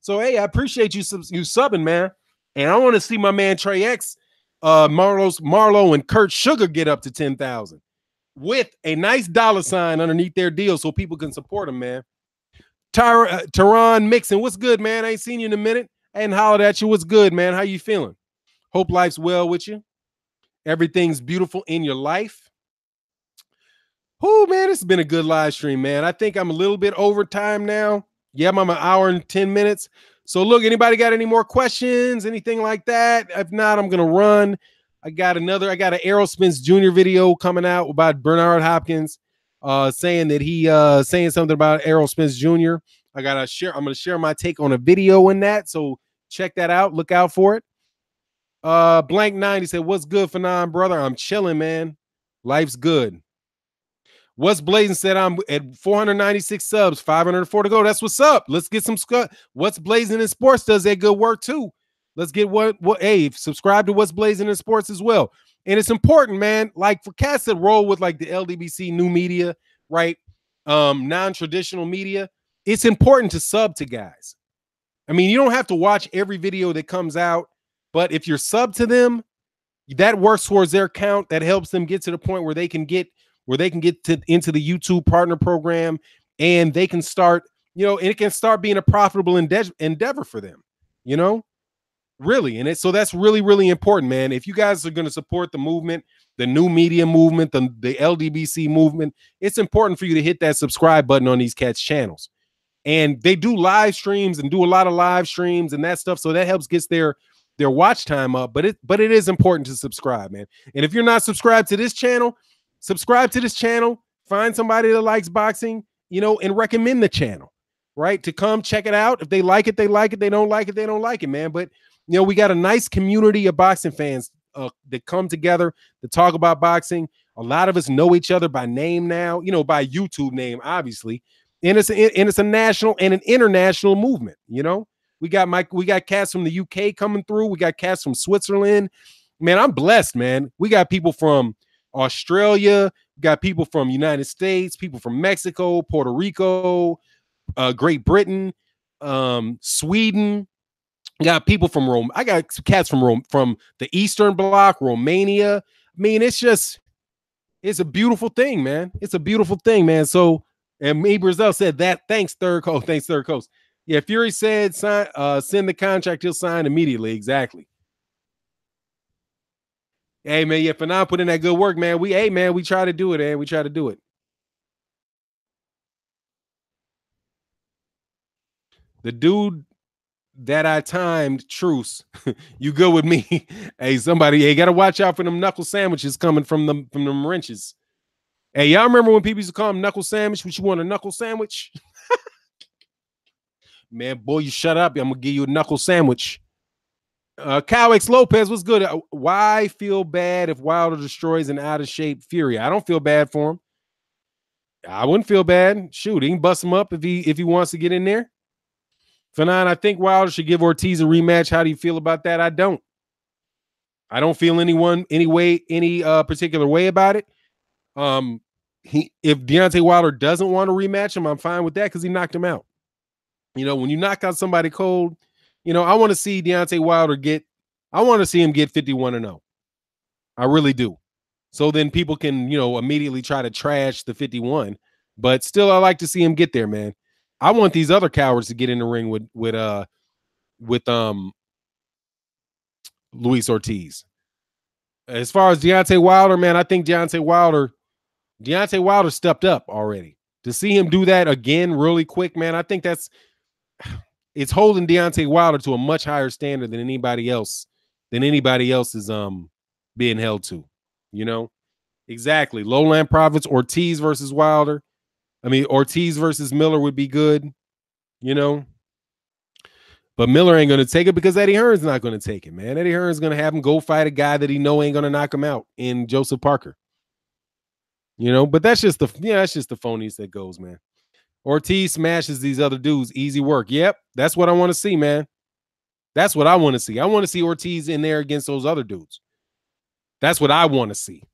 So, hey, I appreciate you subbing, man. And I want to see my man Trey X, Marlo, and Kurt Sugar get up to 10,000 with a nice $sign underneath their deal so people can support them, man. Tehran Mixon, what's good, man? I ain't seen you in a minute. I ain't hollered at you. What's good, man? How you feeling? Hope life's well with you. Everything's beautiful in your life. Oh, man, it's been a good live stream, man. I think I'm a little bit over time now. Yeah, I'm an hour and 10 minutes. So, look, anybody got any more questions, anything like that? If not, I'm going to run. I got an Errol Spence Jr. video coming out about Bernard Hopkins saying that he saying something about Errol Spence Jr. I'm going to share my take on a video in that. So, check that out. Look out for it. Blank 90 said, what's good, Fanon, brother? I'm chilling, man. Life's good. What's Blazing said, I'm at 496 subs, 504 to go. That's what's up. Let's get some What's Blazing in Sports does that good work too. Let's get hey, subscribe to What's Blazing in Sports as well. And it's important, man. Like for cats that roll with like the LDBC new media, right? Non-traditional media. It's important to sub to guys. I mean, you don't have to watch every video that comes out, but if you're sub to them, that works towards their count. That helps them get to the point where they can get into the YouTube partner program, and they can start, and it can start being a profitable endeavor for them, Really. And so that's really, really important, man. If you guys are going to support the movement, the new media movement, the LDBC movement, it's important for you to hit that subscribe button on these cats' channels. And they do live streams and do a lot of live streams and that stuff. So that helps get their watch time up. But it is important to subscribe, man. And if you're not subscribed to this channel, subscribe to this channel. Find somebody that likes boxing, and recommend the channel, right? To come check it out. If they like it, they like it. They don't like it, they don't like it, man. But we got a nice community of boxing fans that come together to talk about boxing. A lot of us know each other by name now, by YouTube name, obviously. And it's a national and an international movement. We got cats from the UK coming through. We got cats from Switzerland. Man, I'm blessed, man. We got people from Australia. We got people from United States, people from Mexico, Puerto Rico, Great Britain, Sweden. I got people from Rome. I got cats from Rome, from the Eastern Bloc, Romania. I mean, it's a beautiful thing, man. It's a beautiful thing, man. So, and me Brazil said that. Thanks, Third Coast. Thanks, Third Coast. Yeah, Fury said send the contract. He'll sign immediately. Exactly. Hey, man. Yeah, for now, put in that good work, man. We try to do it, man. We try to do it. The dude that I timed, Truce, you good with me? Hey, somebody, gotta watch out for them knuckle sandwiches coming from them wrenches. Hey, y'all remember when people used to call them knuckle sandwich? What you want, a knuckle sandwich? Man, boy, you shut up. I'm gonna give you a knuckle sandwich. Cal X Lopez, what's good? Why feel bad if Wilder destroys an out of shape Fury? I don't feel bad for him. I wouldn't feel bad. Shoot, he can bust him up if he wants to get in there. Fanon, I think Wilder should give Ortiz a rematch. How do you feel about that? I don't feel any particular way about it. If Deontay Wilder doesn't want to rematch him, I'm fine with that because he knocked him out. When you knock out somebody cold, I want to see Deontay Wilder I want to see him get 51-0. I really do. So then people can, immediately try to trash the 51. But still, I like to see him get there, man. I want these other cowards to get in the ring with Luis Ortiz. As far as Deontay Wilder, man, I think Deontay Wilder stepped up already. To see him do that again really quick, man, I think it's holding Deontay Wilder to a much higher standard than anybody else is being held to. Exactly. Lowland Prophets, Ortiz versus Wilder. I mean, Ortiz versus Miller would be good, but Miller ain't going to take it because Eddie Hearn's not going to take it, man. Eddie Hearn's going to have him go fight a guy that he know ain't going to knock him out in Joseph Parker. But that's just the phonies that goes, man. Ortiz smashes these other dudes. Easy work. Yep, that's what I want to see, man. That's what I want to see. I want to see Ortiz in there against those other dudes. That's what I want to see.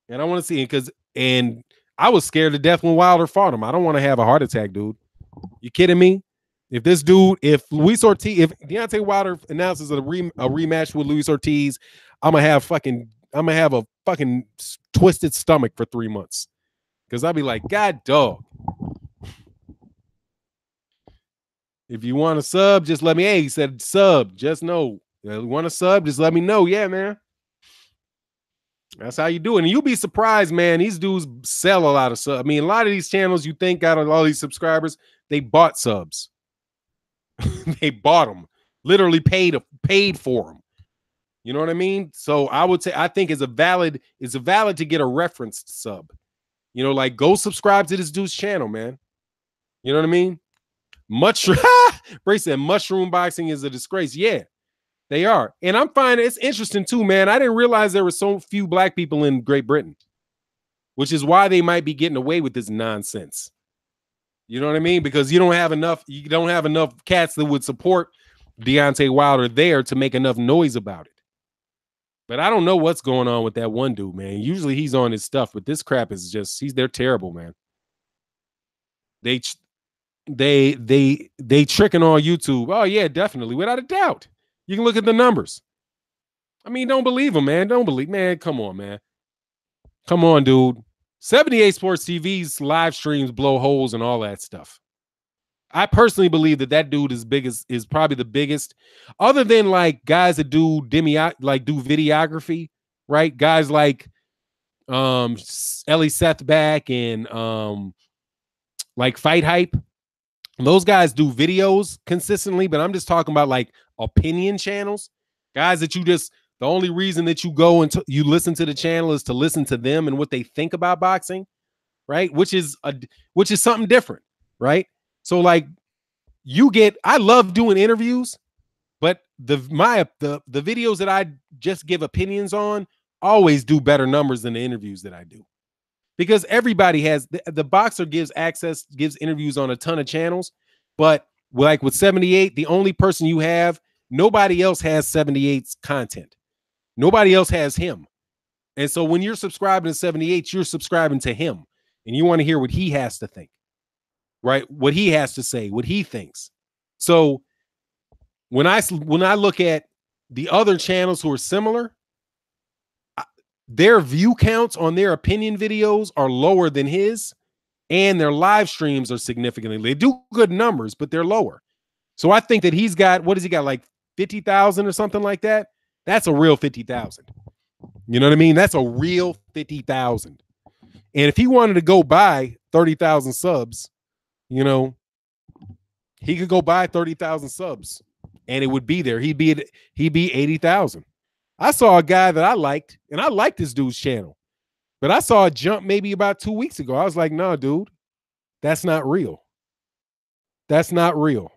And I want to see it and I was scared to death when Wilder fought him. I don't want to have a heart attack, dude. You kidding me? If Deontay Wilder announces a rematch with Luis Ortiz, I'm gonna have a fucking twisted stomach for 3 months. Because I'll be like, God dog. If you want a sub, just let me. Hey, he said sub. Just know. You want a sub? Just let me know. Yeah, man. That's how you do it. And you'll be surprised, man. These dudes sell a lot of subs. I mean, a lot of these channels you think got all these subscribers, they bought subs. They bought them. Literally paid for them. You know what I mean? So I would say I think it's a valid to get a referenced sub. Like go subscribe to this dude's channel, man. You know what I mean? Bray said mushroom boxing is a disgrace. Yeah. They are. And I'm finding it's interesting too, man. I didn't realize there were so few black people in Great Britain, which is why they might be getting away with this nonsense. You know what I mean? Because you don't have enough cats that would support Deontay Wilder there to make enough noise about it. But I don't know what's going on with that one dude, man. Usually he's on his stuff, but this crap is they're terrible, man. They tricking on YouTube. Oh yeah, definitely. Without a doubt. You can look at the numbers. I mean, don't believe them, man. Man, come on, man. Come on, dude. 78 Sports TV's live streams blow holes and all that stuff. I personally believe that dude is probably the biggest, other than like guys that do do videography, right? Guys like Ellie Sethback and like Fight Hype. Those guys do videos consistently, but I'm just talking about like opinion channels. Guys that the only reason that you go and you listen to the channel is to listen to them and what they think about boxing, right? Which is something different, right? So like I love doing interviews, but the videos that I just give opinions on always do better numbers than the interviews that I do. Because everybody has the boxer gives interviews on a ton of channels, but like with 78, the only person you have, nobody else has 78's content. Nobody else has him. And so when you're subscribing to 78, you're subscribing to him, and you want to hear what he has to think, right? What he has to say, what he thinks. So when I look at the other channels who are similar, their view counts on their opinion videos are lower than his, and their live streams are significantly. They do good numbers, but they're lower. So I think that he's got, what has he got, like 50,000 or something like that? That's a real 50,000. You know what I mean? That's a real 50,000. And if he wanted to go buy 30,000 subs, you know, he could go buy 30,000 subs and it would be there. He'd be 80,000. I saw a guy that I liked, and I liked this dude's channel, but I saw a jump maybe about 2 weeks ago. I was like, no, dude, that's not real. That's not real.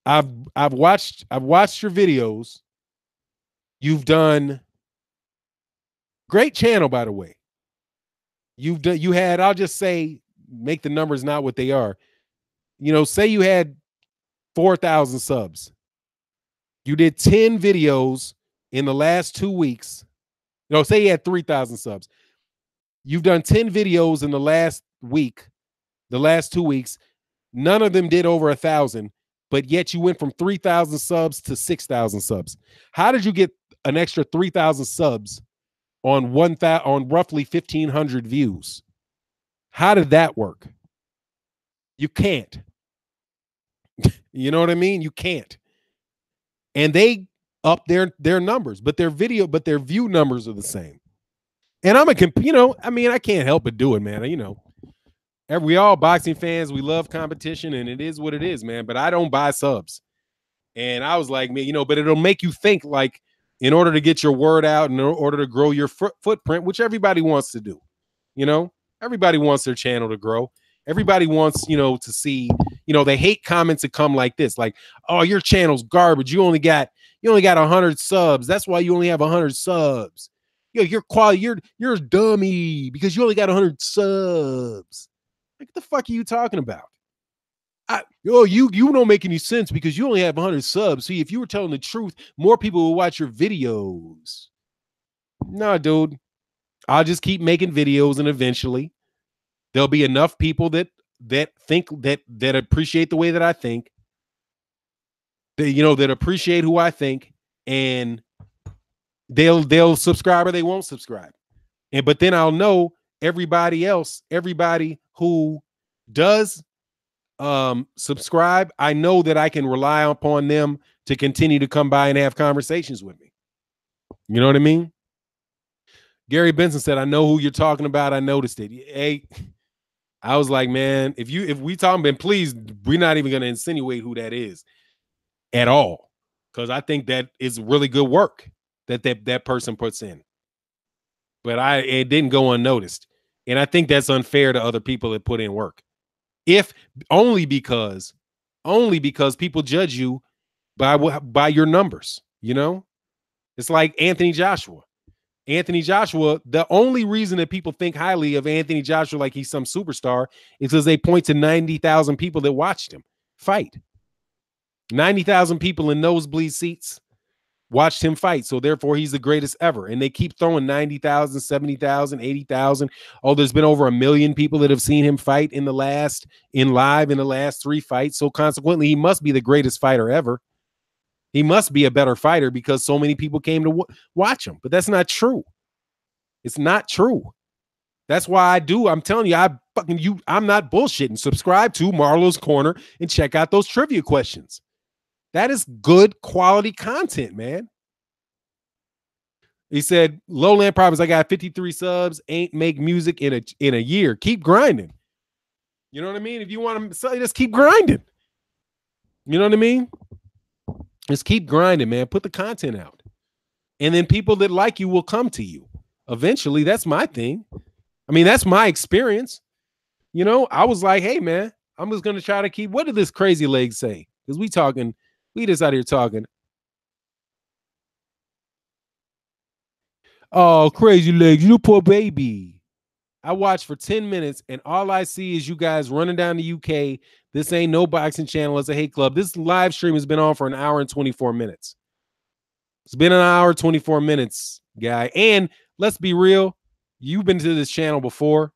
I've watched your videos. You've done great channel, by the way. You had, I'll just say, make the numbers not what they are. You know, say you had 4,000 subs. You did 10 videos in the last 2 weeks. No, say you had 3,000 subs. You've done 10 videos in the last week, the last 2 weeks. None of them did over 1,000, but yet you went from 3,000 subs to 6,000 subs. How did you get an extra 3,000 subs on roughly 1,500 views? How did that work? You can't. You know what I mean? You can't. And they up their numbers, but their view numbers are the same. And I can't help but do it, man. You know, we all boxing fans, we love competition, and it is what it is, man. But I don't buy subs. And I was like, man, you know, but it'll make you think, like, in order to get your word out, in order to grow your footprint, which everybody wants to do, you know, everybody wants their channel to grow. Everybody wants, you know, to see, you know, they hate comments that come like this, like, oh, your channel's garbage. You only got 100 subs. That's why you only have 100 subs. Yo, you're a dummy because you only got 100 subs. Like, what the fuck are you talking about? You don't make any sense because you only have 100 subs. See, if you were telling the truth, more people will watch your videos. No, dude. I'll just keep making videos, and eventually there'll be enough people that think that appreciate the way that I think, that appreciate who I think, and they'll subscribe or they won't subscribe. But then I'll know everybody who does subscribe, I know that I can rely upon them to continue to come by and have conversations with me. You know what I mean? Gary Benson said, I know who you're talking about. I noticed it. Hey, I was like, man, if we talking about, please, we're not even going to insinuate who that is at all. Because I think that is really good work that person puts in. But it didn't go unnoticed. And I think that's unfair to other people that put in work. If only because people judge you by your numbers, you know? It's like Anthony Joshua. The only reason that people think highly of Anthony Joshua like he's some superstar is because they point to 90,000 people that watched him fight. 90,000 people in nosebleed seats watched him fight. So therefore he's the greatest ever. And they keep throwing 90,000, 70,000, 80,000. Oh, there's been over 1 million people that have seen him fight in the last 3 fights. So consequently, he must be the greatest fighter ever. He must be a better fighter because so many people came to watch him. But that's not true. It's not true. That's why I do. I'm telling you, I'm not bullshitting. Subscribe to Marlo's Corner and check out those trivia questions. That is good quality content, man. He said, Lowland Prophets, I got 53 subs, ain't make music in a year. Keep grinding. You know what I mean? If you want to just keep grinding. You know what I mean? Just keep grinding, man. Put the content out. And then people that like you will come to you. Eventually, that's my thing. I mean, that's my experience. You know, I was like, hey, man, I'm just going to try to keep, what did this crazy leg say? Because we just out here talking. Oh, crazy legs, you poor baby. I watched for 10 minutes and all I see is you guys running down the UK. This ain't no boxing channel. It's a hate club. This live stream has been on for an hour and 24 minutes. It's been an hour, 24 minutes, guy. And let's be real. You've been to this channel before.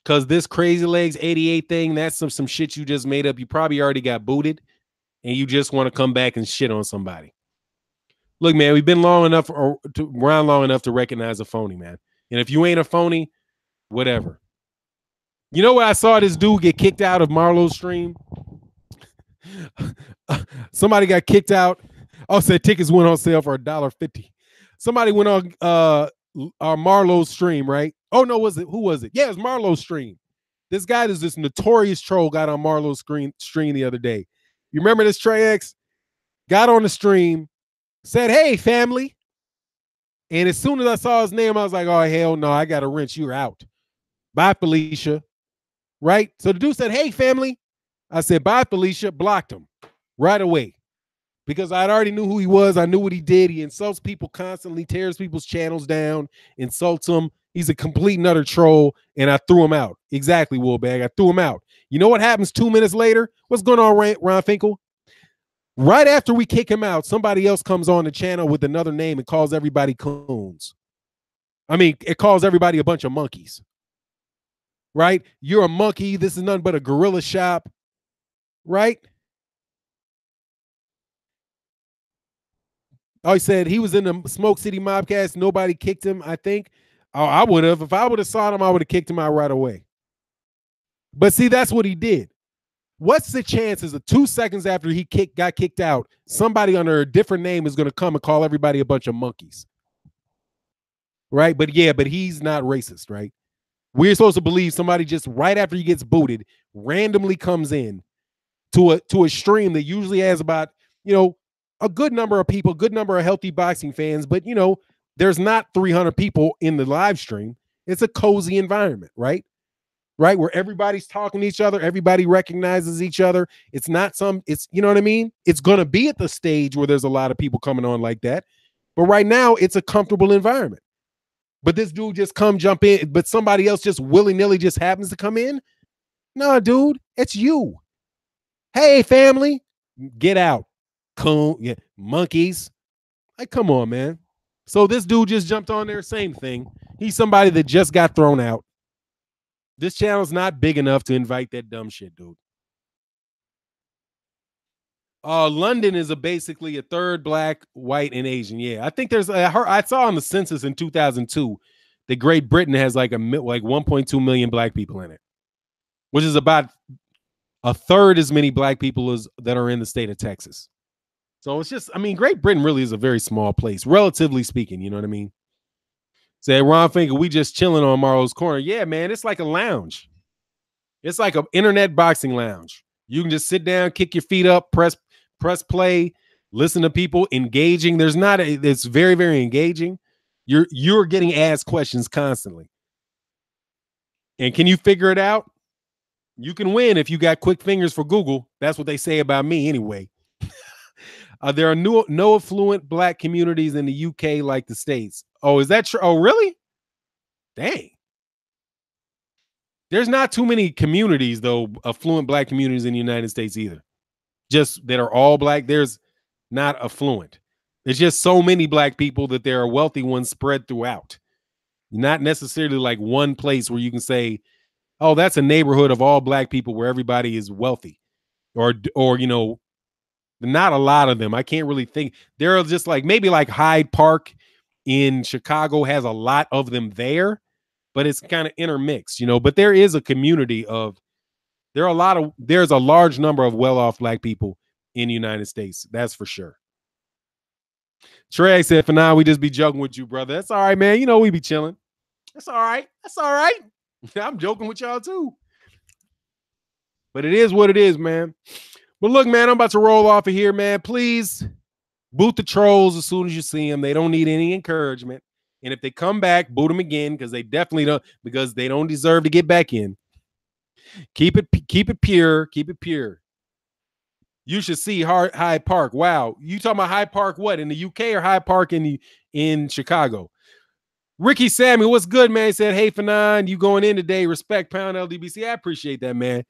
Because this crazy legs 88 thing, that's some shit you just made up. You probably already got booted and you just want to come back and shit on somebody. Look, man, we've been around long enough to recognize a phony, man. And if you ain't a phony, whatever. You know where I saw this dude get kicked out of Marlo's stream? Somebody got kicked out. Oh, said tickets went on sale for $1.50. Somebody went on Marlo's stream, right? Oh, no, who was it? Yeah, it was Marlo's stream. This guy is this notorious troll got on Marlo's stream the other day. You remember this, Trey X? Got on the stream, said, hey, family. And as soon as I saw his name, I was like, oh, hell no, I got to wrench. You're out. Bye, Felicia. Right? So the dude said, hey, family. I said, bye, Felicia. Blocked him right away because I already knew who he was. I knew what he did. He insults people constantly, tears people's channels down, insults them. He's a complete and utter troll, and I threw him out. Exactly, Woolbag. I threw him out. You know what happens 2 minutes later? What's going on, Ron Finkel? Right after we kick him out, somebody else comes on the channel with another name and calls everybody coons. I mean, it calls everybody a bunch of monkeys. Right? You're a monkey. This is nothing but a gorilla shop. Right? Oh, he said he was in the Smoke City Mobcast. Nobody kicked him, I think. Oh, I would have. If I would have saw him, I would have kicked him out right away. But see, that's what he did. What's the chances of 2 seconds after he got kicked out, somebody under a different name is going to come and call everybody a bunch of monkeys? Right? But yeah, but he's not racist, right? We're supposed to believe somebody just right after he gets booted randomly comes in to a stream that usually has about, a good number of people, good number of healthy boxing fans, but there's not 300 people in the live stream. It's a cozy environment, right? Right, where everybody's talking to each other, everybody recognizes each other. It's not you know what I mean? It's gonna be at the stage where there's a lot of people coming on like that. But right now, it's a comfortable environment. But this dude just jump in, but somebody else just willy-nilly just happens to come in. No, dude, it's you. Hey, family, get out. Coon, yeah, monkeys. Like, come on, man. So this dude just jumped on there, same thing. He's somebody that just got thrown out. This channel's not big enough to invite that dumb shit, dude. London is basically a third black, white, and Asian. Yeah, I think there's. I saw on the census in 2002 that Great Britain has like 1.2 million black people in it, which is about a third as many black people as that are in the state of Texas. So it's just, I mean, Great Britain really is a very small place, relatively speaking. You know what I mean? Say, Ron Finkel, we just chilling on Marlo's Corner. Yeah, man, it's like a lounge. It's like an internet boxing lounge. You can just sit down, kick your feet up, press play, listen to people engaging. It's very, very engaging. You're getting asked questions constantly. And can you figure it out? You can win if you got quick fingers for Google. That's what they say about me anyway. There are no affluent black communities in the UK like the States. Oh, is that true? Oh, really? Dang. There's not too many communities, though, affluent black communities in the United States either. Just that are all black. There's not affluent. There's just so many black people that there are wealthy ones spread throughout. Not necessarily like one place where you can say, oh, that's a neighborhood of all black people where everybody is wealthy. Or not a lot of them. I can't really think. There are just like maybe like Hyde Park in Chicago has a lot of them there. but it's kind of intermixed, you know. But there is a community of there's a large number of well-off black people in the United States. That's for sure. Trey said, for now, we just be joking with you, brother. That's all right, man. You know, we be chilling. That's all right. That's all right. I'm joking with y'all too. But it is what it is, man. But look, man, I'm about to roll off of here, man. Please boot the trolls as soon as you see them. They don't need any encouragement. And if they come back, boot them again, because they definitely don't, because they don't deserve to get back in. Keep it pure. Keep it pure. You should see Hyde Park. Wow. You talking about Hyde Park what? In the UK or Hyde Park in Chicago? Ricky Samuel, what's good, man? He said, hey, Fanon, you going in today. Respect Pound LDBC. I appreciate that, man.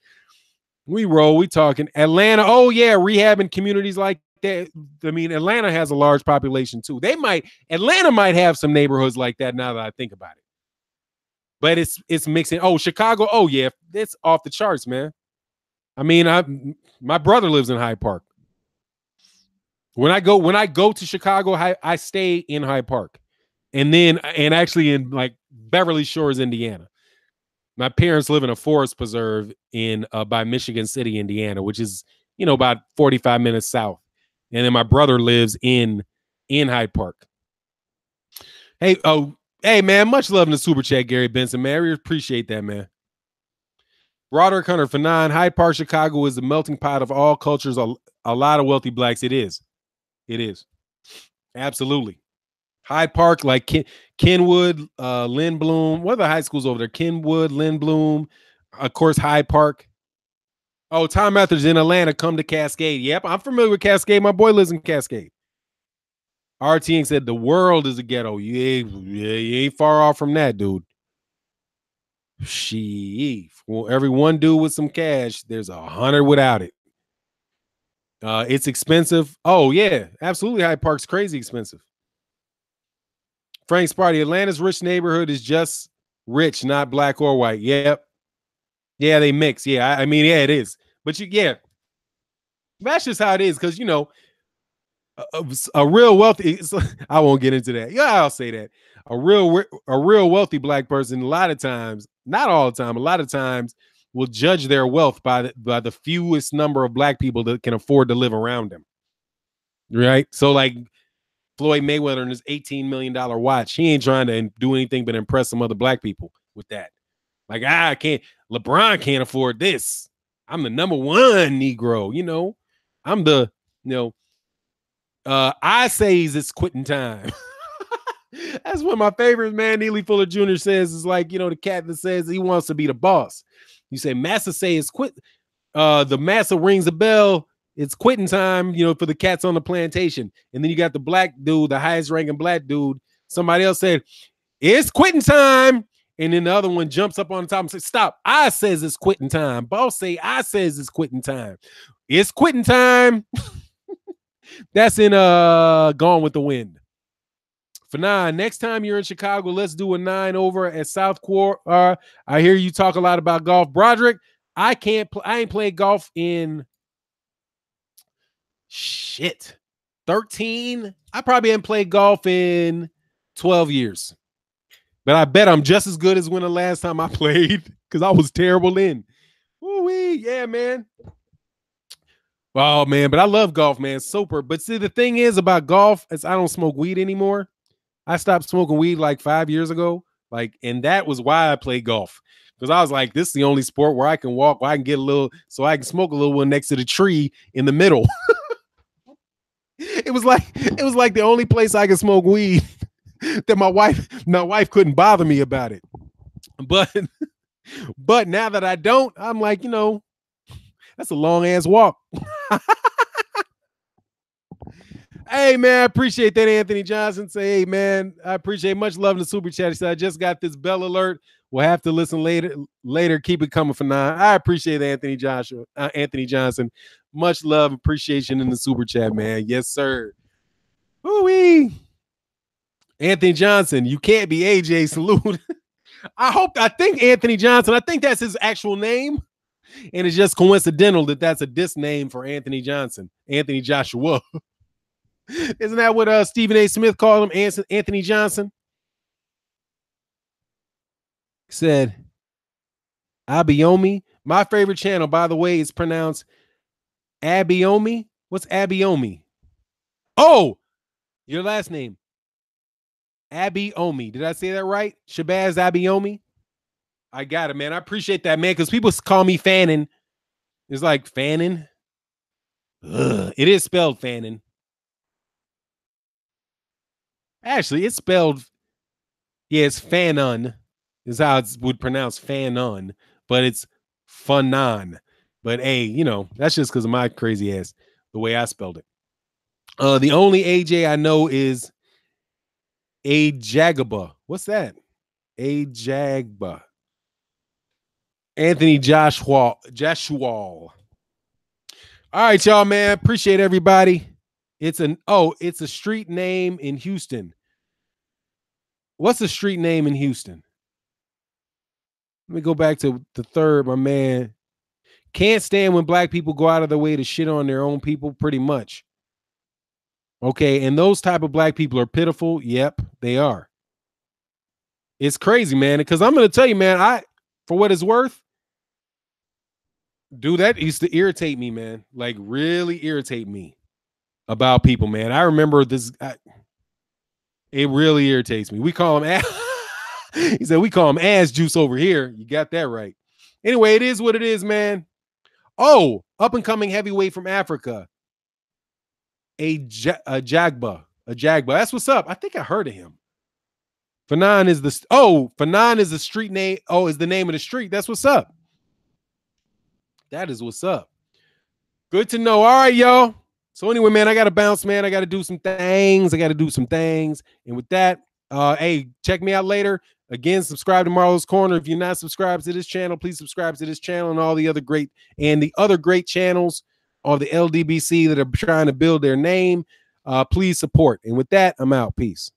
We roll. We talking. Atlanta. Oh, yeah. Rehabbing communities like that. I mean, Atlanta has a large population, too. Atlanta might have some neighborhoods like that now that I think about it. But it's mixing. Oh, Chicago. Oh, yeah. It's off the charts, man. I mean, my brother lives in Hyde Park. When I go to Chicago, I stay in Hyde Park. And actually in like Beverly Shores, Indiana. My parents live in a forest preserve by Michigan City, Indiana, which is, you know, about 45 minutes south. And then my brother lives in Hyde Park. Hey, man, much love in the super chat, Gary Benson, man. We appreciate that, man. Broderick Hunter, for 9, Hyde Park, Chicago is the melting pot of all cultures. A lot of wealthy blacks. It is. It is. Absolutely. Hyde Park, like Kenwood, Lynn Bloom. What are the high schools over there? Kenwood, Lynn Bloom, of course, Hyde Park. Oh, Tom Mathers in Atlanta. Come to Cascade. Yep, I'm familiar with Cascade. My boy lives in Cascade. RTN said the world is a ghetto. You ain't far off from that, dude. Well, every one dude with some cash, there's 100 without it. It's expensive. Oh, yeah, absolutely. Hyde Park's crazy expensive. Frank Sparty, Atlanta's rich neighborhood is just rich, not black or white. Yep. Yeah, they mix. Yeah, I mean, yeah, it is. But that's just how it is. Because, you know, a real wealthy, I won't get into that. Yeah, I'll say that. A real wealthy black person, a lot of times, not all the time, a lot of times will judge their wealth by the fewest number of black people that can afford to live around them. Right? So, like, Floyd Mayweather and his $18 million watch, he ain't trying to do anything but impress some other black people with that. Like, LeBron can't afford this. I'm the number one Negro, you know. I'm the, you know, I says it's quitting time. That's one of my favorites, man. Neely Fuller Jr. says is like, you know, the cat that says he wants to be the boss. You say Massa say it's quit. The Massa rings a bell. It's quitting time, you know, for the cats on the plantation. And then you got the black dude, the highest ranking black dude. Somebody else said, it's quitting time. And then the other one jumps up on the top and says, stop. I says it's quitting time. Boss say, I says it's quitting time. It's quitting time. That's in Gone with the Wind. For 9, next time you're in Chicago, let's do a 9 over at South Court. I hear you talk a lot about golf. Broderick, I ain't played golf in 13. I probably haven't played golf in 12 years. But I bet I'm just as good as when the last time I played, because I was terrible then. Woo-wee, yeah, man. Oh, man, but I love golf, man. Super. But see, the thing is about golf is I don't smoke weed anymore. I stopped smoking weed like 5 years ago. And that was why I played golf. Because I was like, this is the only sport where I can walk, where I can get a little, so I can smoke a little one next to the tree in the middle. It was like the only place I could smoke weed that my wife couldn't bother me about it. But now that I don't, I'm like, you know, that's a long ass walk. Hey, man, I appreciate that, Anthony Johnson. Say, hey, man, I appreciate much love in the super chat. He said, I just got this bell alert. We'll have to listen later. Keep it coming for 9. I appreciate Anthony Johnson. Much love, appreciation in the super chat, man. Yes, sir. Woo-wee. Anthony Johnson, you can't be AJ. Salute. I think Anthony Johnson, I think that's his actual name. And it's just coincidental that that's a diss name for Anthony Johnson, Anthony Joshua. Isn't that what Stephen A. Smith called him, Anthony Johnson? Said Abiomi. My favorite channel, by the way, is pronounced Abiomi. What's Abiomi? Oh, your last name. Abiomi. Did I say that right? Shabazz Abiomi? I got it, man. I appreciate that, man, because people call me Fannin. It's like Fannin. Ugh. It is spelled Fannin. Actually, it's spelled, yeah, it's Fanon. Is how it would pronounce Fanon, but it's Fanon. But hey, you know, that's just because of my crazy ass, the way I spelled it. The only AJ I know is Ajagba. What's that? Ajagba. Anthony Joshua. All right, y'all, man. Appreciate everybody. It's a street name in Houston. What's the street name in Houston? Let me go back to the third, my man. Can't stand when black people go out of their way to shit on their own people, pretty much. Okay, and those type of black people are pitiful. Yep, they are. It's crazy, man, because I'm going to tell you, man, for what it's worth, dude, that used to irritate me, man. Like, really irritate me about people, man. I remember this. It really irritates me. We call him he said we call him ass juice over here. You got that right. Anyway, it is what it is, man. Oh, up and coming heavyweight from Africa. A Jagba. That's what's up. I think I heard of him. Fanon is the street name. Oh, is the name of the street. That's what's up. That is what's up. Good to know. All right, y'all. So anyway, man, I got to bounce, man. I got to do some things. And with that, hey, check me out later. Again, subscribe to Marlo's Corner. If you're not subscribed to this channel, please subscribe to this channel and all the other great channels of the LDBC that are trying to build their name. Please support. And with that, I'm out. Peace.